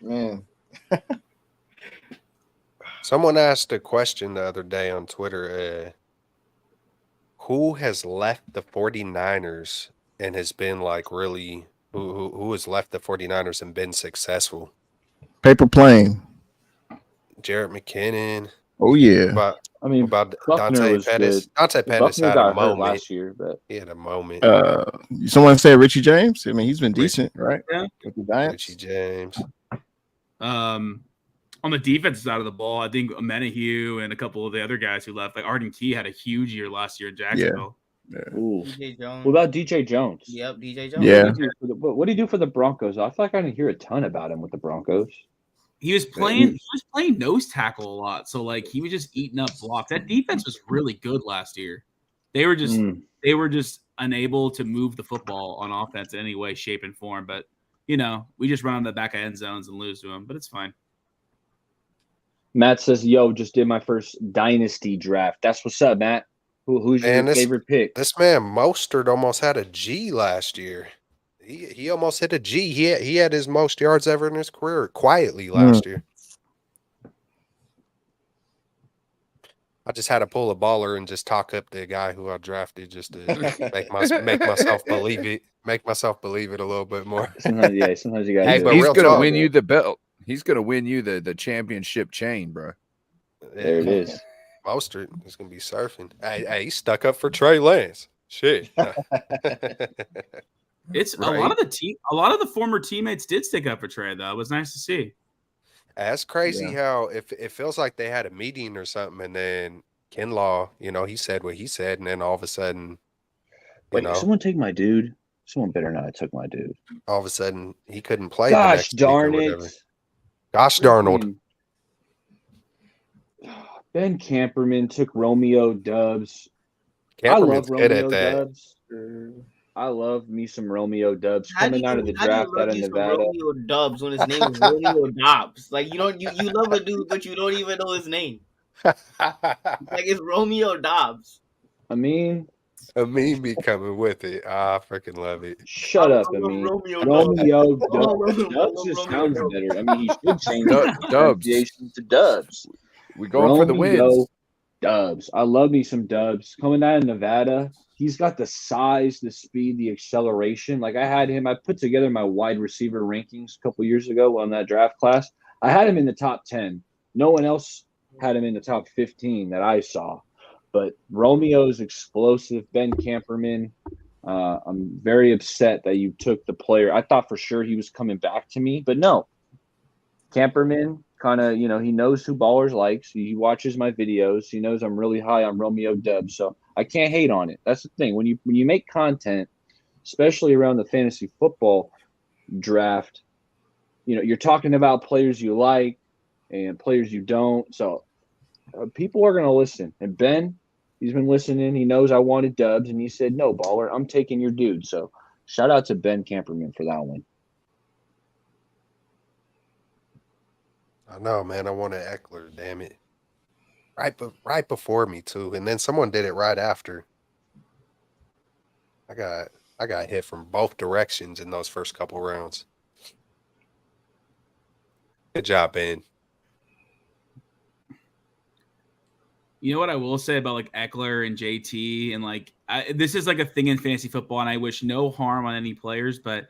Man. Someone asked a question the other day on Twitter. Who has left the 49ers and has been like really who has left the 49ers and been successful? Paper plane. Jarrett McKinnon. Oh yeah. About Buckner Dante was Pettis. good. Dante Pettis Buckner had got a moment last year, but he had a moment. Someone said Richie James. I mean, he's been decent, right? Yeah. With the Giants. Richie James. On the defensive side of the ball, I think Menahue and a couple of the other guys who left, like Arden Key, had a huge year last year in Jacksonville. Yeah. DJ Jones. What about DJ Jones? Yep, DJ Jones. Yeah. What do you do for the Broncos? I feel like I didn't hear a ton about him with the Broncos. He was playing nose tackle a lot, so like he was just eating up blocks. That defense was really good last year. They were just unable to move the football on offense in any way, shape, and form. But we just run on the back of end zones and lose to them. But it's fine. Matt says, "Yo, just did my first dynasty draft." That's what's up, Matt. Who's your favorite pick? This man Mostert almost had a G last year. He almost hit a G. He had his most yards ever in his career quietly last year. I just had to pull a baller and just talk up the guy who I drafted just to make myself believe it. Make myself believe it a little bit more. Sometimes you guys. Hey, but He's real gonna talk, win you the belt. He's gonna win you the championship chain, bro. There it is. Mostert is gonna be surfing. Hey, he stuck up for Trey Lance. Shit. It's a lot of the former teammates did stick up for Trey, though. It was nice to see. That's crazy how it feels like they had a meeting or something, and then Kinlaw, he said what he said, and then all of a sudden, someone take my dude. Someone better not have took my dude. All of a sudden he couldn't play. Gosh darn it! Gosh darnold. Ben Camperman took Romeo Dubs. Camperman's good at that. Dubs. I love me some Romeo Dubs How do coming out of the you draft love out of you some Nevada. Romeo Dubs when his name is Romeo Dobbs? Like you love a dude, but you don't even know his name. Like it's Romeo Dobbs. I mean, A meme be coming with it. I freaking love it. shut up. I love mean, Romeo Romeo Dubs. I love Dubs. him. I Dubs love just Romeo sounds Dubs. better. I mean, he should change Du- the Dubs. pronunciation to Dubs. We going for the wins. Romeo Dubs. I love me some Dubs. Coming out of Nevada, he's got the size, the speed, the acceleration. Like I had him, I put together my wide receiver rankings a couple years ago on that draft class. I had him in the top 10. No one else had him in the top 15 that I saw. But Romeo's explosive. Ben Camperman. I'm very upset that you took the player. I thought for sure he was coming back to me, but no. Camperman kind of, he knows who Ballers likes. He watches my videos. He knows I'm really high on Romeo Dubs, so I can't hate on it. That's the thing. When you make content, especially around the fantasy football draft, you're talking about players you like and players you don't. So people are going to listen. And Ben, he's been listening. He knows I wanted Dubs, and he said, no, Baller, I'm taking your dude. So shout out to Ben Camperman for that one. I know, man. I wanted Eckler. Damn it. Right before me too, and then someone did it right after. I got hit from both directions in those first couple rounds. Good job, Ben. You know what I will say about like Eckler and JT and like this is like a thing in fantasy football, and I wish no harm on any players, but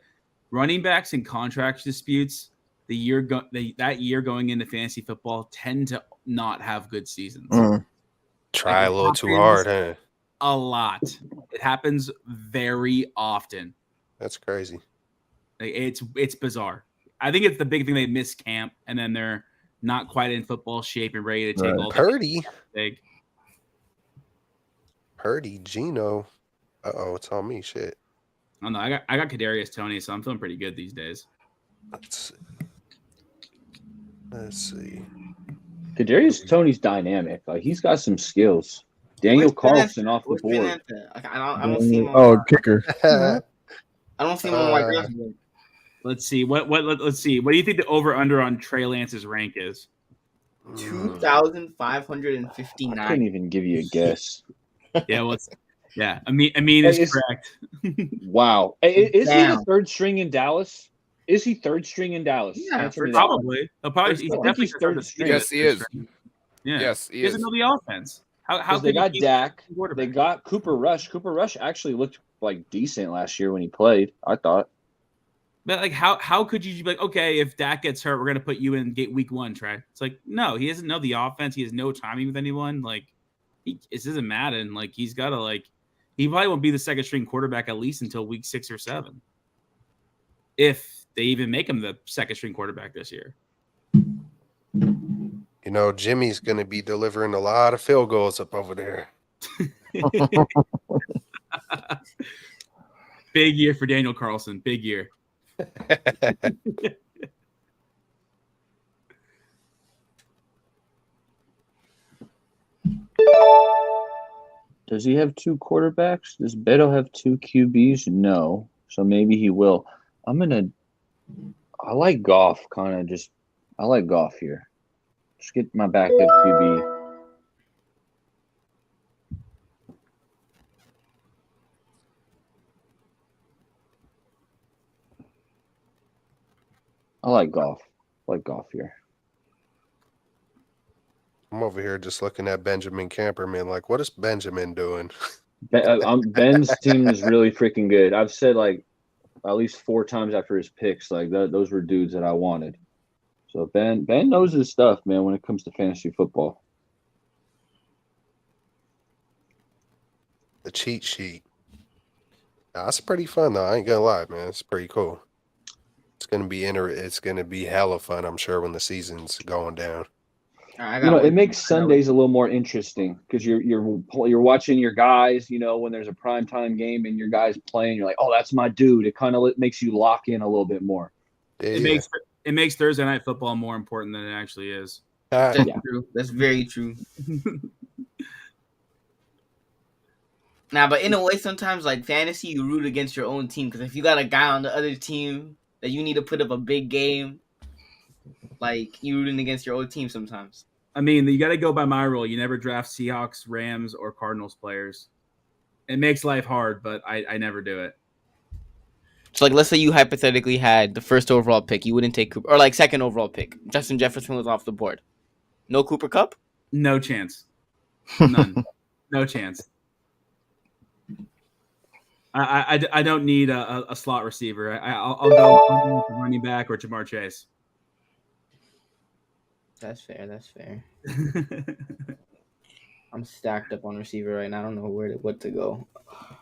running backs and contract disputes that year going into fantasy football tend to not have good seasons. Try a little too hard, huh? A lot. It happens very often. That's crazy. Like, it's bizarre. I think it's the big thing they miss camp, and then they're not quite in football shape and ready to take all Purdy. Big. Purdy, Gino. Uh-oh, it's on me. Shit. Oh no, I got Kadarius Toney, so I'm feeling pretty good these days. Let's see. Kadarius Toney's dynamic. Like he's got some skills. Daniel Carlson off the board. I don't see him. Kicker. I don't see him on my draft. Let's see. Let's see. What do you think the over/under on Trey Lance's rank is? 2,559. I couldn't even give you a guess. Yeah, I mean, is correct. Wow. Is he the third string in Dallas? Is he third string in Dallas? Yeah, probably. He's definitely third string. Yes, he is. Yeah. Yes, he doesn't is. know the offense. How they got Dak? They got Cooper Rush. Cooper Rush actually looked like decent last year when he played, I thought. But like, how could you be like, okay, if Dak gets hurt, we're gonna put you in week 1, Trey? It's like, no, he doesn't know the offense. He has no timing with anyone. Like, it doesn't matter. And like, he's got to he probably won't be the second string quarterback at least until week 6 or 7, if they even make him the second string quarterback this year. You know, Jimmy's going to be delivering a lot of field goals up over there. Big year for Daniel Carlson. Big year. Does he have 2 quarterbacks? Does Beto have 2 QBs? No. So maybe he will. I like Goff I like Goff here. Just get my backup QB. I like Goff. Here. I'm over here just looking at Benjamin Camperman. Like, what is Benjamin doing? Ben's team is really freaking good. I've said at least 4 times after his picks, those were dudes that I wanted. So Ben knows his stuff, man, when it comes to fantasy football. The cheat sheet. That's pretty fun though. I ain't gonna lie, man. It's pretty cool. It's gonna be hella fun, I'm sure, when the season's going down. It makes Sundays a little more interesting because you're watching your guys. When there's a primetime game and your guys playing, you're like, oh, that's my dude. It kind of makes you lock in a little bit more. Yeah. It makes Thursday night football more important than it actually is. That's true. That's very true. Nah, but in a way, sometimes like fantasy, you root against your own team because if you got a guy on the other team that you need to put up a big game, like you rooting against your own team sometimes. I mean, you got to go by my rule. You never draft Seahawks, Rams, or Cardinals players. It makes life hard, but I never do it. So, like, let's say you hypothetically had the first overall pick, you wouldn't take Cooper, or like second overall pick. Justin Jefferson was off the board. No Cooper Kupp? No chance. None. No chance. I don't need a slot receiver. I'll go running back or Jamar Chase. That's fair. That's fair. I'm stacked up on receiver right now. I don't know what to go.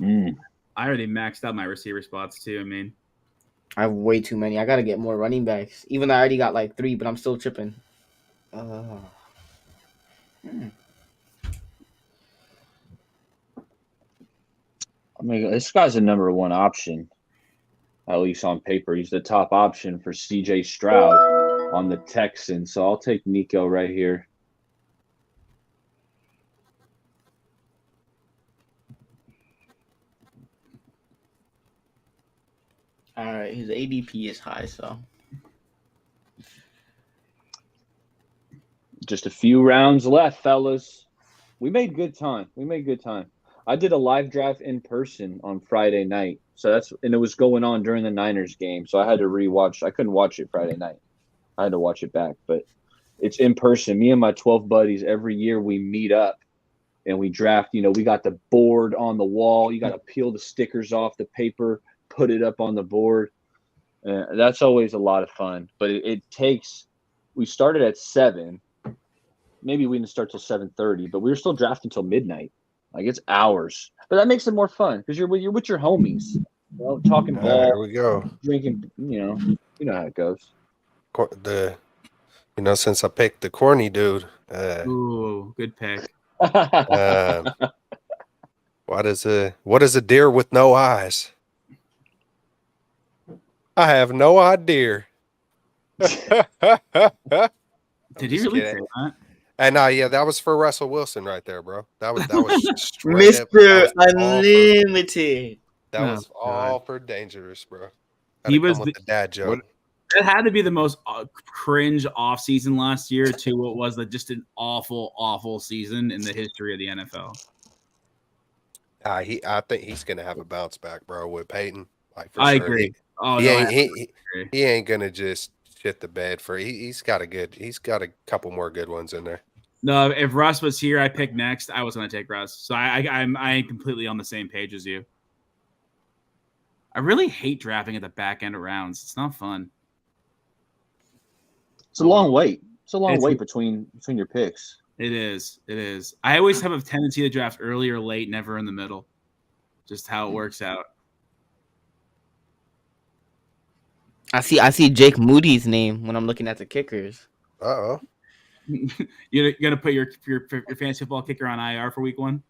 I already maxed out my receiver spots too. I mean, I have way too many. I gotta get more running backs. Even though I already got like 3, but I'm still tripping. I mean, this guy's the number one option, at least on paper. He's the top option for CJ Stroud on the Texans. So I'll take Nico right here. All right, his ADP is high, so just a few rounds left, fellas. We made good time. I did a live draft in person on Friday night. And it was going on during the Niners game. So I had to rewatch. I couldn't watch it Friday night. I had to watch it back, but it's in person. Me and my 12 buddies, every year we meet up and we draft. We got the board on the wall. You got to peel the stickers off the paper, put it up on the board. That's always a lot of fun, but it takes, we started at 7. Maybe we didn't start till 7:30, but we were still drafting till midnight. Like it's hours, but that makes it more fun because you're with your homies, talking ball. There we go. Drinking, you know how it goes. Since I picked the corny dude. Ooh, good pick. What is a deer with no eyes? I have no idea. Did he really say that? And that was for Russell Wilson right there, bro. That was Mr. Unlimited. That was all for Dangerous, bro. He was the dad joke. That had to be the most cringe off season last year to what was just an awful season in the history of the NFL. I think he's gonna have a bounce back, bro, with Peyton. Like for I sure. agree. He ain't gonna just shit the bed for. He's got a couple more good ones in there. No, if Russ was here, I picked next. I was gonna take Russ, so I'm completely on the same page as you. I really hate drafting at the back end of rounds. It's not fun. It's a long wait. It's a long wait between your picks. It is. I always have a tendency to draft early or late, never in the middle. Just how it works out. I see Jake Moody's name when I'm looking at the kickers. Uh-oh. You're gonna put your fantasy football kicker on IR for week 1?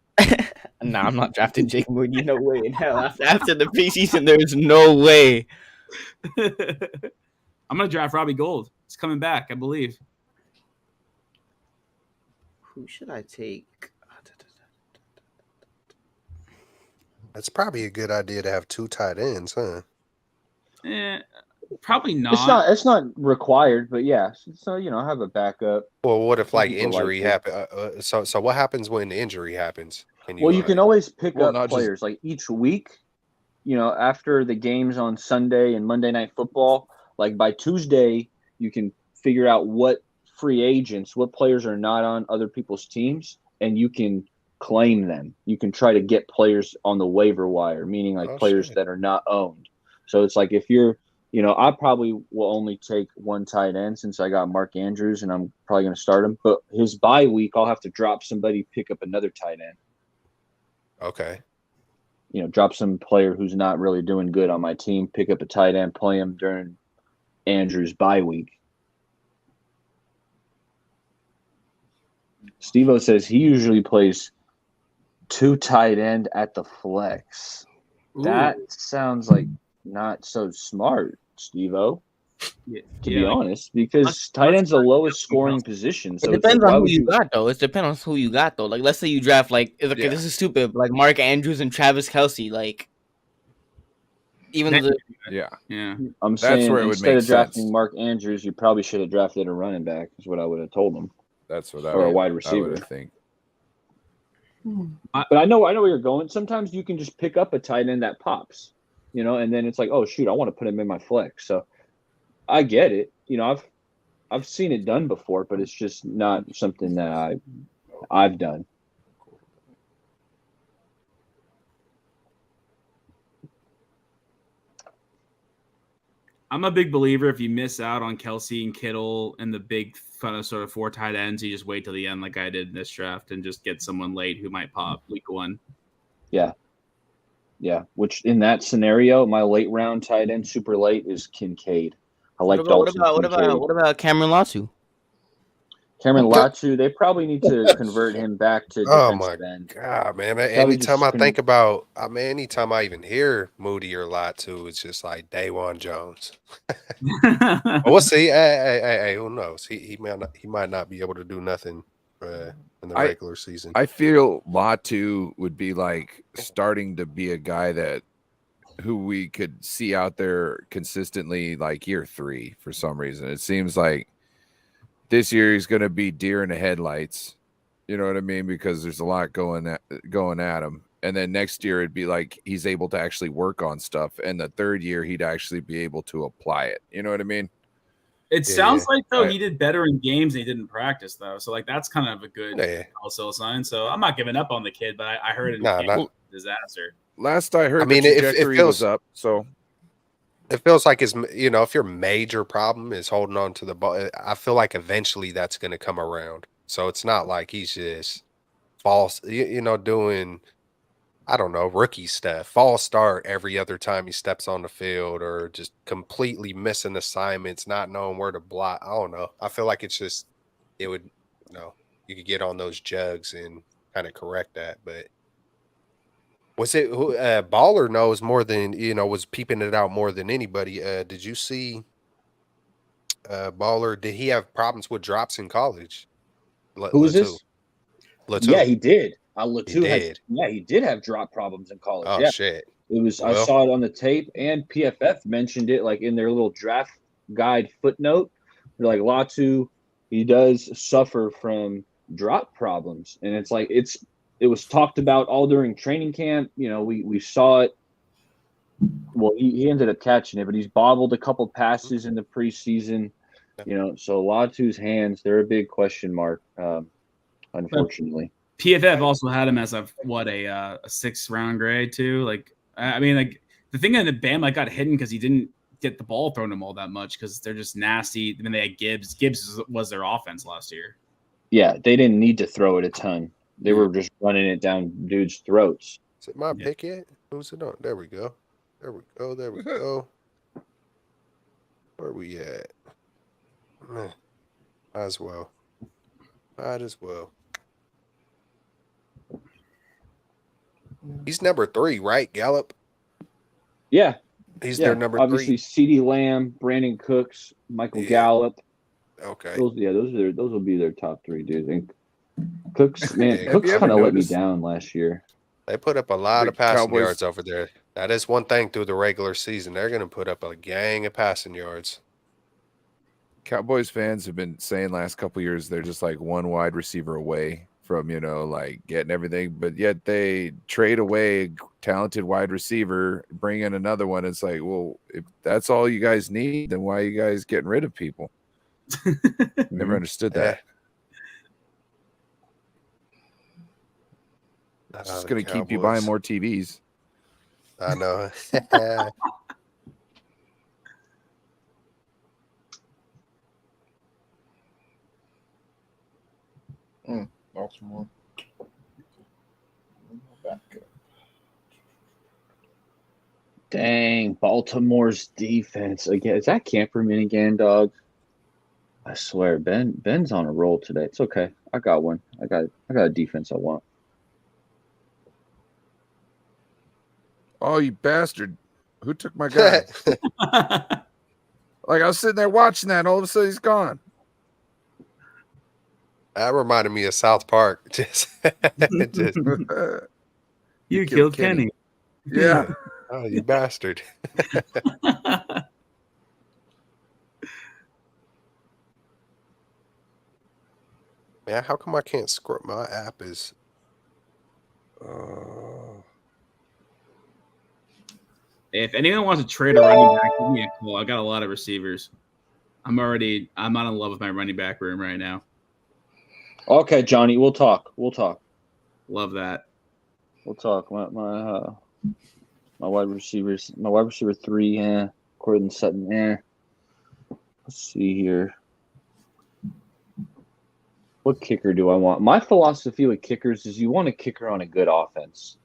Nah, I'm not drafting Jake Moody. No way in hell. After the preseason, there's no way. I'm gonna draft Robbie Gould. He's coming back, I believe. Who should I take? That's probably a good idea to have 2 tight ends, huh? Probably not. It's not required, but yeah. So have a backup. Well, what if injury happen? So what happens when injury happens? You can always pick up players like each week. After the games on Sunday and Monday Night Football, like by Tuesday, you can figure out what free agents, what players are not on other people's teams, and you can claim them. You can try to get players on the waiver wire, meaning players that are not owned. So it's like if you're I probably will only take 1 tight end since I got Mark Andrews and I'm probably going to start him. But his bye week, I'll have to drop somebody, pick up another tight end. Okay. Drop some player who's not really doing good on my team, pick up a tight end, play him during Andrews' bye week. Steve-O says he usually plays 2 tight end at the flex. Ooh. That sounds like not so smart, Steve-O. To be honest, because tight end's the lowest scoring position. So it it's like, depends why on who would you you? got, though. It depends on who you got, though. Like, let's say you draft okay, this is stupid, but like Mark Andrews and Travis Kelce, like even the Yeah. I'm That's saying where it would instead make of drafting sense. Mark Andrews, you probably should have drafted a running back. Is what I would have told him, That's what or a wide I receiver. would think. But I know where you're going. Sometimes you can just pick up a tight end that pops, and then it's like, oh shoot, I want to put him in my flex. So I get it. I've seen it done before, but it's just not something that I've done. I'm a big believer if you miss out on Kelce and Kittle and the big sort of 4 tight ends, you just wait till the end like I did in this draft and just get someone late who might pop week 1. Yeah. Which in that scenario, my late round tight end super late is Kincaid. I like Dalton. What about Cameron Latu? Cameron Latu, they probably need to convert him back to defensive end. God, man! Probably Anytime just I think about, anytime I even hear Moody or Latu, it's just like Dawan Jones. But we'll see. Hey, who knows? He might not be able to do nothing in the regular season. I feel Latu would be like starting to be a guy who we could see out there consistently, like year 3 for some reason. It seems like this year he's going to be deer in the headlights. You know what I mean? Because there's a lot going at him. And then next year it'd be like he's able to actually work on stuff. And the third year he'd actually be able to apply it. You know what I mean? It sounds like, though, he did better in games and he didn't practice, though. So, like, that's kind of a good also sign. So, I'm not giving up on the kid, but I heard it in disaster. Last I heard, the trajectory was up. So, it feels like if your major problem is holding on to the ball, I feel like eventually that's going to come around. So it's not like he's just false, doing, I don't know, rookie stuff, false start every other time he steps on the field, or just completely missing assignments, not knowing where to block. I don't know. I feel like you could get on those jugs and kind of correct that, but. Was it Baller knows more than was peeping it out more than anybody? Did you see Baller? Did he have problems with drops in college? Who is this? Latu. Yeah, he did. He did have drop problems in college. Oh shit! It was. I saw it on the tape, and PFF mentioned it like in their little draft guide footnote. They're like, Latu, he does suffer from drop problems, and it's like it was talked about all during training camp. We saw it. Well, he ended up catching it, but he's bobbled a couple passes in the preseason. So Latu's hands, they're a big question mark, unfortunately. PFF also had him as a 6th round grade too. Like, I mean, like the thing in the Bama got hidden because he didn't get the ball thrown to him all that much because they're just nasty. I mean, they had Gibbs. Gibbs was their offense last year. Yeah, they didn't need to throw it a ton. They were just running it down dudes' throats. Is it my pick yet? Who's it on? There we go. There we go. Where are we at? Might as well. He's number 3, right, Gallup? Yeah. He's their number 3. Obviously, CeeDee Lamb, Brandon Cooks, Michael Gallup. Okay. Those will be their top 3 dudes. And Cooks kind of let me down last year. They put up a lot of passing yards over there. That is one thing through the regular season. They're going to put up a gang of passing yards. Cowboys fans have been saying last couple of years they're just like one wide receiver away from, like getting everything, but yet they trade away a talented wide receiver, bring in another one. It's like, well, if that's all you guys need, then why are you guys getting rid of people? Never understood that. It's just going to keep you buying more TVs. I know. Baltimore. Dang, Baltimore's defense again. Is that Camperman again, dog? I swear, Ben's on a roll today. It's okay. I got one. I got a defense I want. Oh, you bastard! Who took my guy? Like I was sitting there watching that, and all of a sudden he's gone. That reminded me of South Park. Just You killed Kenny. Yeah. oh, you bastard. Man, how come I can't scroll? My app is. If anyone wants to trade a running back, give me a call. I got a lot of receivers. I'm not in love with my running back room right now. Okay, Johnny, we'll talk. Love that. We'll talk. My wide receivers. My wide receiver 3. Cortland Sutton. Let's see here. What kicker do I want? My philosophy with kickers is you want a kicker on a good offense.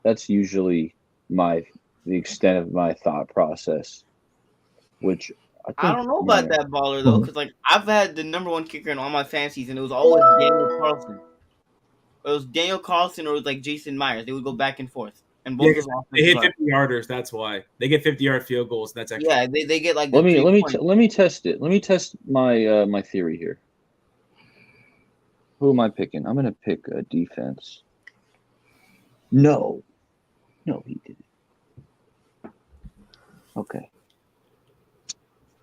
That's usually the extent of my thought process. Which I don't know about that baller though, because like I've had the number 1 kicker in all my fancies, and it was always Daniel Carlson. It was Daniel Carlson or it was like Jason Myers. They would go back and forth, and both they hit 50-yarders. That's why they get 50-yard field goals. That's actually they get like. Let me test it. Let me test my my theory here. Who am I picking? I'm gonna pick a defense. No, he didn't. Okay.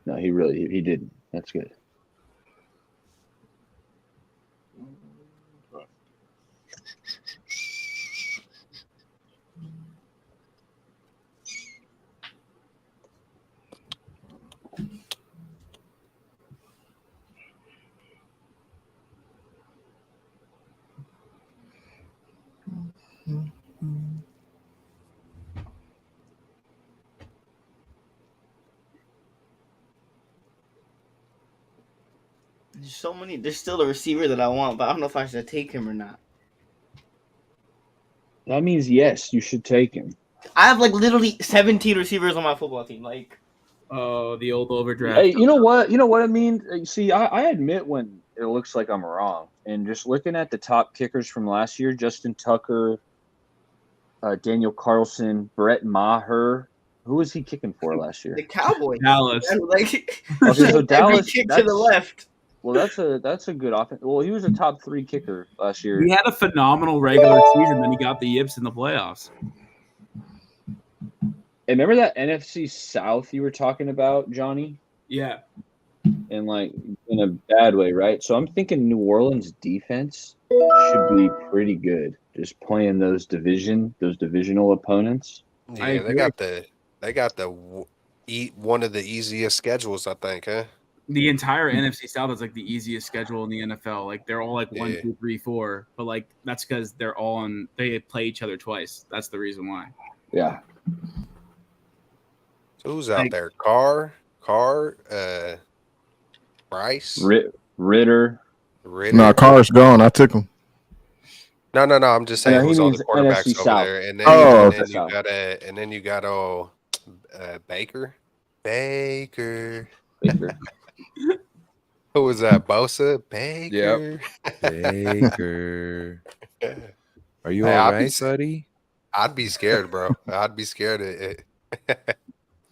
No, he didn't. That's good. There's so many. There's still a receiver that I want, but I don't know if I should take him or not. That means yes, you should take him. I have like literally 17 receivers on my football team. Like, oh, the old overdraft. Hey, you know what? You know what I mean? See, I admit when it looks like I'm wrong, and just looking at the top kickers from last year: Justin Tucker, Daniel Carlson, Brett Maher. Who was he kicking for last year? The Cowboys. Dallas. Like, okay, so Dallas kick to the left. Well, that's a good offense. Well, he was a top 3 kicker last year. He had a phenomenal regular season, then he got the yips in the playoffs. And remember that NFC South you were talking about, Johnny? Yeah. And like in a bad way, right? So I'm thinking New Orleans defense should be pretty good. Just playing those divisional opponents. Yeah, they got one of the easiest schedules, I think, huh? The entire NFC South is like the easiest schedule in the NFL. Like they're all like 1, 2, 3, 4, but like that's because they're all they play each other twice. That's the reason why. Yeah. So who's out there? Bryce, Ritter. No, Carr's gone. I took him. No. I'm just saying who's all the quarterbacks NFC over South. there, and then you got Baker. Who was that? Bosa? Baker. Yep. Baker. Are you all right, buddy? I'd be scared, bro. I'd be scared of it.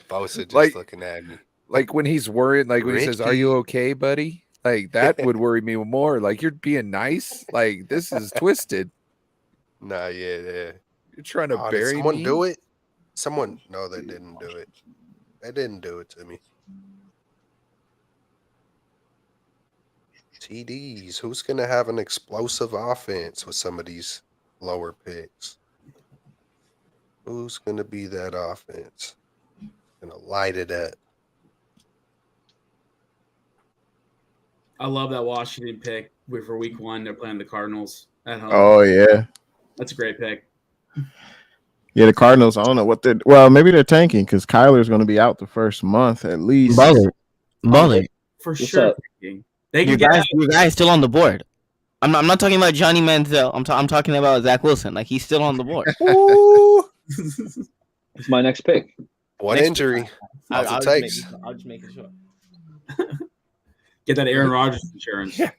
Bosa just looking at me. Like when he's worried, like when he says, "Are you okay, buddy?" Like that would worry me more. Like you're being nice. Like this is twisted. Nah, yeah. You're trying to bury did someone me? do it? No, they didn't do it. They didn't do it to me. TDs. Who's going to have an explosive offense with some of these lower picks? Who's going to be that offense? Going to light it up. I love that Washington pick for week 1. They're playing the Cardinals at home. Oh, yeah. That's a great pick. Yeah, the Cardinals, I don't know what they're – well, maybe they're tanking because Kyler's going to be out the first month at least. Baller. For sure. You guys still on the board. I'm not talking about Johnny Manziel. I'm talking about Zach Wilson. Like, he's still on the board. It's my next pick. One injury. I'll just make it short. Get that Aaron Rodgers insurance. Yeah.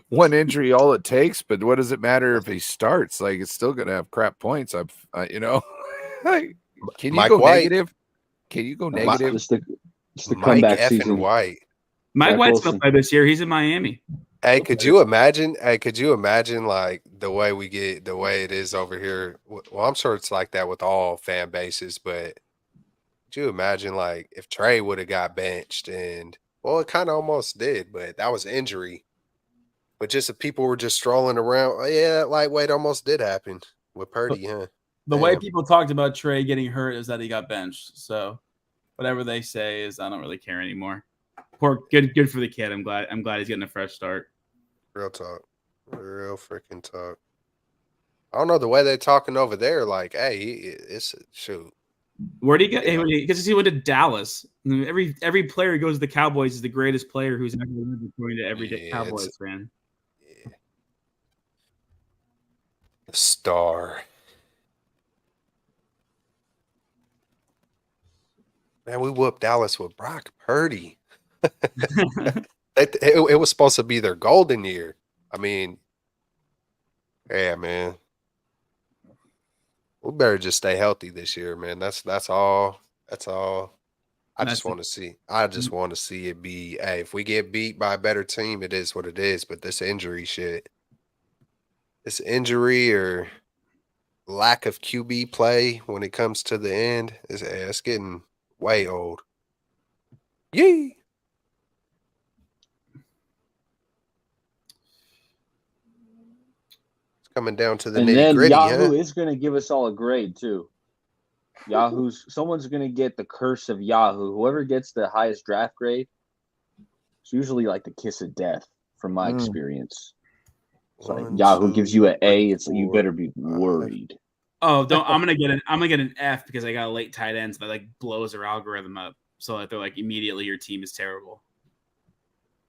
One injury, all it takes. But what does it matter if he starts? Like, it's still going to have crap points. Can you Mike go White. negative? Can you go negative? It's the Mike comeback F. season. and White. Mike Zach White's gonna Wilson. play this year. He's in Miami. Hey, could you imagine? Like the way it is over here? Well, I'm sure it's like that with all fan bases, but could you imagine like if Trey would have got benched and well, it kind of almost did, but that was injury. But just if people were just strolling around, oh, yeah, that lightweight almost did happen with Purdy, huh? The way Damn. people talked about Trey getting hurt is that he got benched. So whatever they say is I don't really care anymore. Good for the kid. I'm glad he's getting a fresh start. Real talk. Real freaking talk. I don't know the way they're talking over there. Like, hey, it's shoot. Where'd he go? Because he went to Dallas. Every player who goes to the Cowboys is the greatest player who's ever lived, according to every Cowboys fan. Yeah. The star. Man, we whooped Dallas with Brock Purdy. It was supposed to be their golden year. I mean, yeah, man. We better just stay healthy this year, man. That's all. That's all. I just want to see it be. Hey, if we get beat by a better team, it is what it is. But this injury or lack of QB play when it comes to the end, it's getting way old. Yee. It's coming down to the nitty gritty. Yahoo is going to give us all a grade too. Someone's going to get the curse of Yahoo. Whoever gets the highest draft grade, it's usually like the kiss of death from my experience. It's like Yahoo gives you an A. It's like you better be worried. Oh, I'm gonna get an F because I got a late tight end, so that like blows their algorithm up. So like they're like immediately your team is terrible.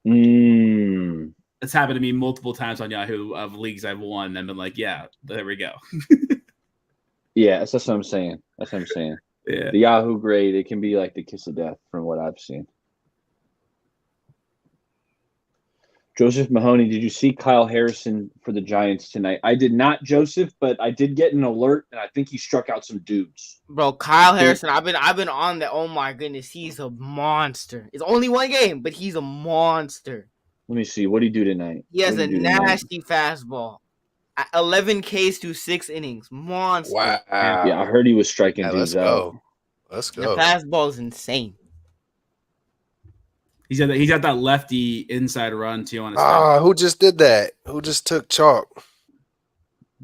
It's happened to me multiple times on Yahoo of leagues I've won and been like, yeah, there we go. Yeah, that's what I'm saying. Yeah. The Yahoo grade, it can be like the kiss of death from what I've seen. Joseph Mahoney, did you see Kyle Harrison for the Giants tonight? I did not, Joseph, but I did get an alert, and I think he struck out some dudes. Bro, Kyle Harrison, I've been on that. Oh my goodness, he's a monster. It's only one game, but he's a monster. Let me see. What did he do tonight? He has a nasty fastball. 11 Ks through 6 innings. Monster. Wow. Yeah, I heard he was striking dudes out. Let's go. The fastball is insane. He's got that lefty inside run too on his who just did that? Who just took chalk?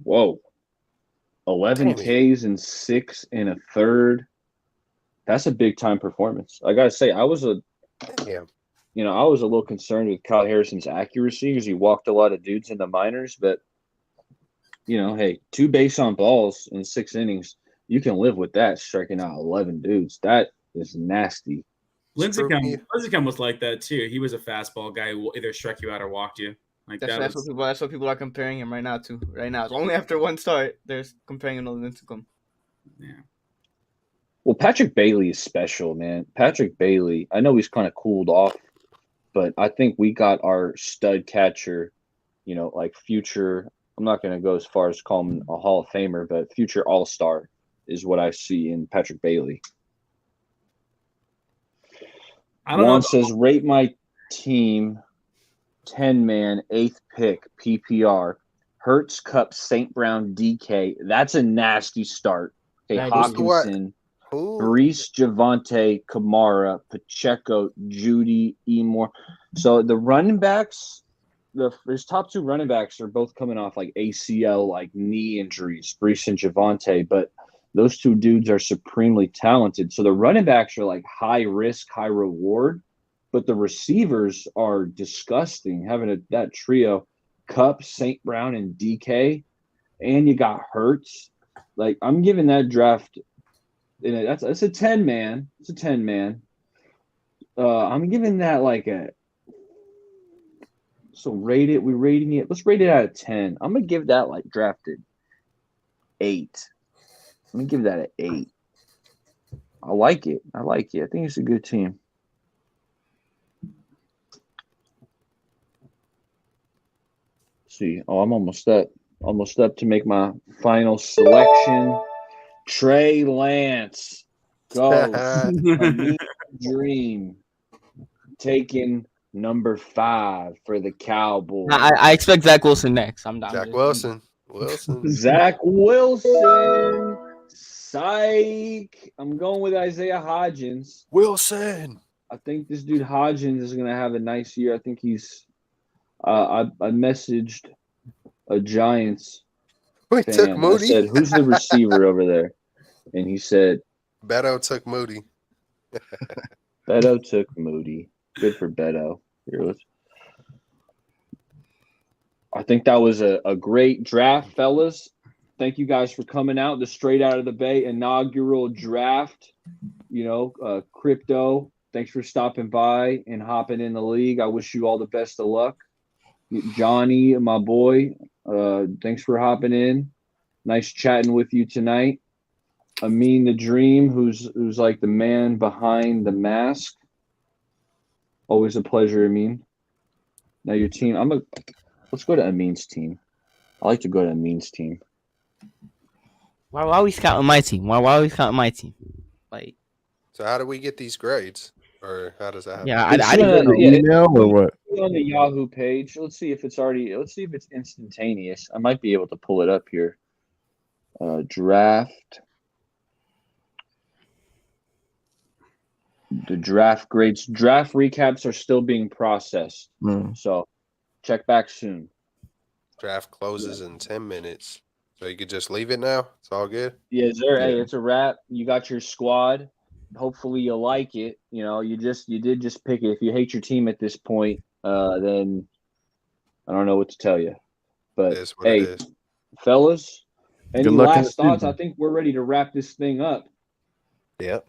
Whoa. 11 Ks and 6 and a third. That's a big time performance. I gotta say, I was a little concerned with Kyle Harrison's accuracy because he walked a lot of dudes in the minors, but hey, 2 base on balls in 6 innings, you can live with that, striking out 11 dudes. That is nasty. Lincecum was like that too. He was a fastball guy who either struck you out or walked you. Like that's what people are comparing him right now to. Right now, it's only after one start they're comparing him to Lincecum. Yeah. Well, Patrick Bailey is special, man. Patrick Bailey, I know he's kind of cooled off, but I think we got our stud catcher, like future. I'm not going to go as far as call him a Hall of Famer, but future All-Star is what I see in Patrick Bailey. Juan says, rate my team 10-man, 8th pick, PPR. Hurts, Cup, St. Brown, DK. That's a nasty start. Okay, Hawkinson, Brees, Javonte, Kamara, Pacheco, Judy, Emore. So the running backs, his top 2 running backs are both coming off like ACL, like knee injuries, Brees and Javonte, but those 2 dudes are supremely talented. So the running backs are like high risk, high reward, but the receivers are disgusting. Having that trio, Cup, St. Brown, and DK, and you got Hurts. Like I'm giving that draft. That's a 10-man. It's a 10-man. I'm giving that like a. So we're rating it. Let's rate it out of 10. I'm gonna give that like drafted 8. Let me give that an 8. I like it. I think it's a good team. Let's see. Oh, I'm almost up. Almost up to make my final selection. Trey Lance goes. Dream taking number 5 for the Cowboys. I expect Zach Wilson next. I'm down. Zach Wilson. Zach Wilson. Psych. I'm going with Isaiah Hodgins. Wilson. I think this dude Hodgins is going to have a nice year. I think he's I messaged a Giants Wait, fan. took Moody? I said, who's the receiver over there? And he said, Beto took Moody. Beto took Moody. Good for Beto. I think that was a great draft, fellas. Thank you guys for coming out. The Straight Out of the Bay inaugural draft. Crypto. Thanks for stopping by and hopping in the league. I wish you all the best of luck. Johnny, my boy, thanks for hopping in. Nice chatting with you tonight. Amin the Dream, who's like the man behind the mask. Always a pleasure, Amin. Now your team. Let's go to Amin's team. I like to go to Amin's team. Why are we scouting my team? Why are we scouting my team? Like, so how do we get these grades? Or how does that happen? Yeah, I didn't get an email or what? On the Yahoo page. Let's see if it's instantaneous. I might be able to pull it up here. Draft. The draft grades. Draft recaps are still being processed. So check back soon. Draft closes in 10 minutes. So you could just leave it now? It's all good? Yeah, sir. Hey, it's a wrap. You got your squad. Hopefully you like it. You did just pick it. If you hate your team at this point, then I don't know what to tell you. But hey, fellas, any last thoughts? I think we're ready to wrap this thing up. Yep.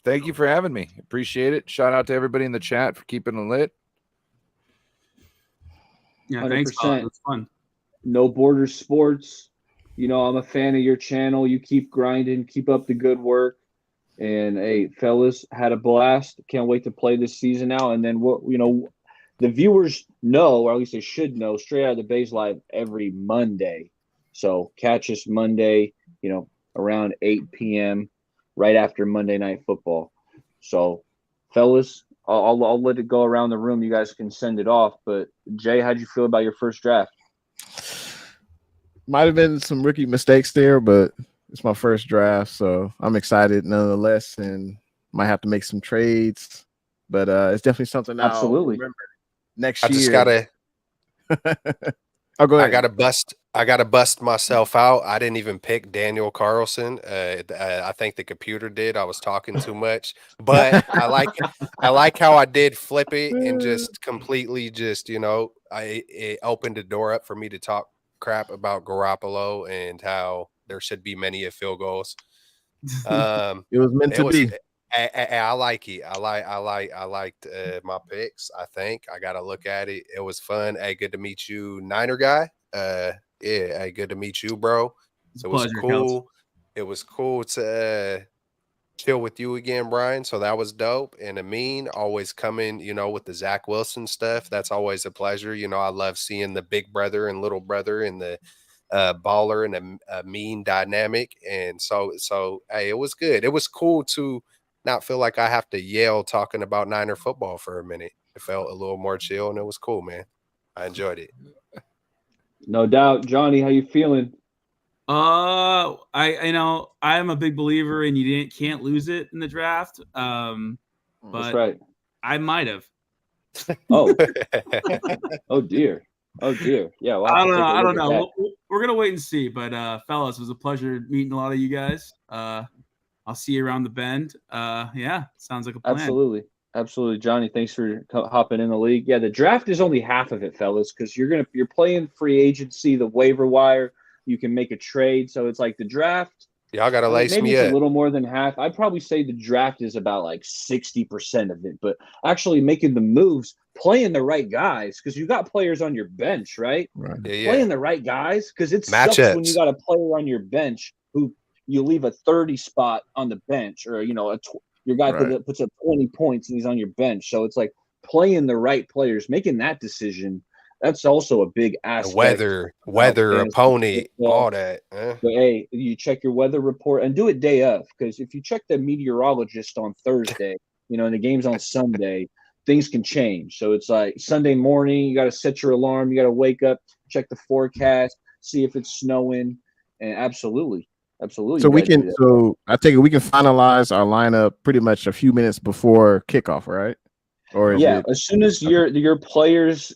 Thank you for having me. Appreciate it. Shout out to everybody in the chat for keeping it lit. Yeah, thanks. It was fun. No Border Sports. I'm a fan of your channel. You keep grinding, keep up the good work. And hey, fellas, had a blast. Can't wait to play this season now. And then the viewers know, or at least they should know, Straight Out of the Bay's live every Monday. So catch us Monday, around 8 p.m. right after Monday Night Football. So, fellas, I'll let it go around the room. You guys can send it off. But Jay, how'd you feel about your first draft? Might have been some rookie mistakes there, but it's my first draft, so I'm excited nonetheless, and might have to make some trades. But it's definitely something I'll remember next year. I just gotta. Oh, go ahead. I gotta bust myself out. I didn't even pick Daniel Carlson. I think the computer did. I was talking too much, but I like how I did flip it and just completely it opened the door up for me to talk crap about Garoppolo and how there should be many field goals. It was meant to be. I like it. I liked my picks. I think I got to look at it. It was fun. Hey, good to meet you, Niner guy. Hey, good to meet you, bro. So it was cool. It was cool to chill with you again, Brian. So that was dope. And Amin always coming, with the Zach Wilson stuff. That's always a pleasure. I love seeing the big brother and little brother and the baller and a mean dynamic. And so hey, it was good. It was cool to not feel like I have to yell talking about Niner football for a minute. It felt a little more chill, and it was cool, man. I enjoyed it. No doubt. Johnny, how you feeling? I am a big believer in you can't lose it in the draft. But that's right. I might have. Oh. Oh dear. Yeah. Well, I don't know. We're gonna wait and see. But fellas, it was a pleasure meeting a lot of you guys. I'll see you around the bend. Yeah, sounds like a plan. Absolutely, Johnny. Thanks for hopping in the league. Yeah, the draft is only half of it, fellas, because you're playing free agency, the waiver wire. You can make a trade, so it's like the draft. Y'all gotta lace maybe me it's up. a little more than half. I'd probably say the draft is about like 60% of it, but actually making the moves, playing the right guys, because you got players on your bench, right? Right. Yeah. Playing the right guys, because it sucks when you got a player on your bench who you leave a 30 spot on the bench, or your guy puts up 20 points and he's on your bench. So it's like playing the right players, making that decision that's also a big The aspect. weather, fantasy opponent, football. all that. But hey, you check your weather report and do it day of, because if you check the meteorologist on Thursday, and the game's on Sunday, things can change. So it's like Sunday morning, you got to set your alarm, you got to wake up, check the forecast, see if it's snowing, and absolutely. So we can. So I take it we can finalize our lineup pretty much a few minutes before kickoff, right? Or is it as soon as your player's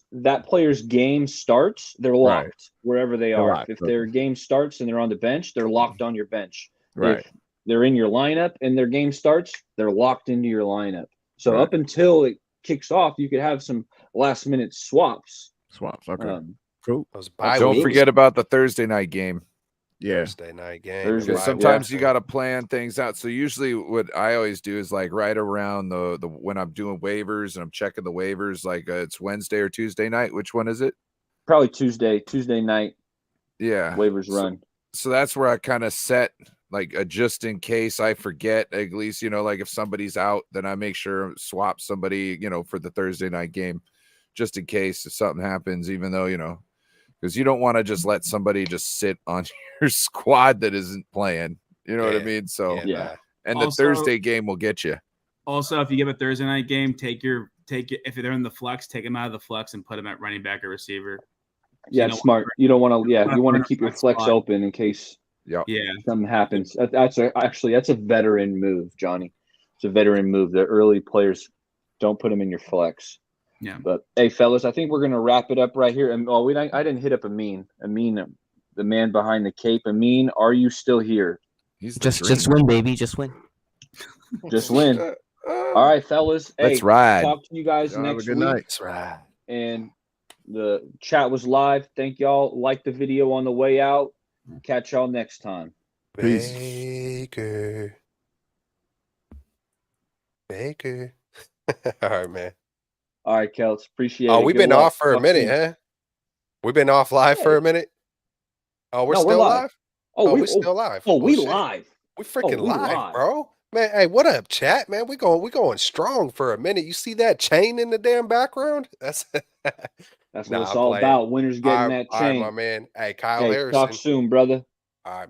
game starts, they're locked wherever they are. If their game starts and they're on the bench, they're locked on your bench. Right. If they're in your lineup and their game starts, they're locked into your lineup. So up until it kicks off, you could have some last minute swaps. Okay. Cool. Don't forget about the Thursday night game. Yeah. Thursday night game. Because sometimes you got to plan things out. So usually what I always do is like right around the when I'm doing waivers and I'm checking the waivers, like it's Wednesday or Tuesday night. Which one is it? Probably Tuesday night. Yeah. Waivers run. So that's where I kind of set like a just in case I forget, at least, like if somebody's out, then I make sure swap somebody, for the Thursday night game, just in case if something happens, even though, because you don't want to just let somebody just sit on your squad that isn't playing. You know what I mean? So and the Thursday game will get you. Also, if you give a Thursday night game, take it if they're in the flex, take them out of the flex and put them at running back or receiver. Yeah, it's smart. You don't want to. Yeah, you want to keep your flex open in case. Yeah. Something happens. That's a veteran move, Johnny. It's a veteran move. The early players, don't put them in your flex. Yeah. But hey, fellas, I think we're gonna wrap it up right here. And I didn't hit up Amin. Amin, the man behind the cape. Amin, are you still here? Just win, baby. Just win. Just win. All right, fellas. Let's ride. Talk to you guys next have a good week. night. Let's ride. And the chat was live. Thank y'all. Like the video on the way out. Catch y'all next time. Peace. Baker. All right, man. All right, Kelts. Appreciate it. Oh, we've Good been luck. off for a minute, huh? We've been off live for a minute. Oh, we're still live? We're still live. We shit. live. We freaking live, bro. Man, hey, what up, chat? Man, we going strong for a minute. You see that chain in the damn background? That's what it's all about. Winners getting that chain. All right, my man. Hey, Kyle Harrison. Talk soon, brother. All right, man.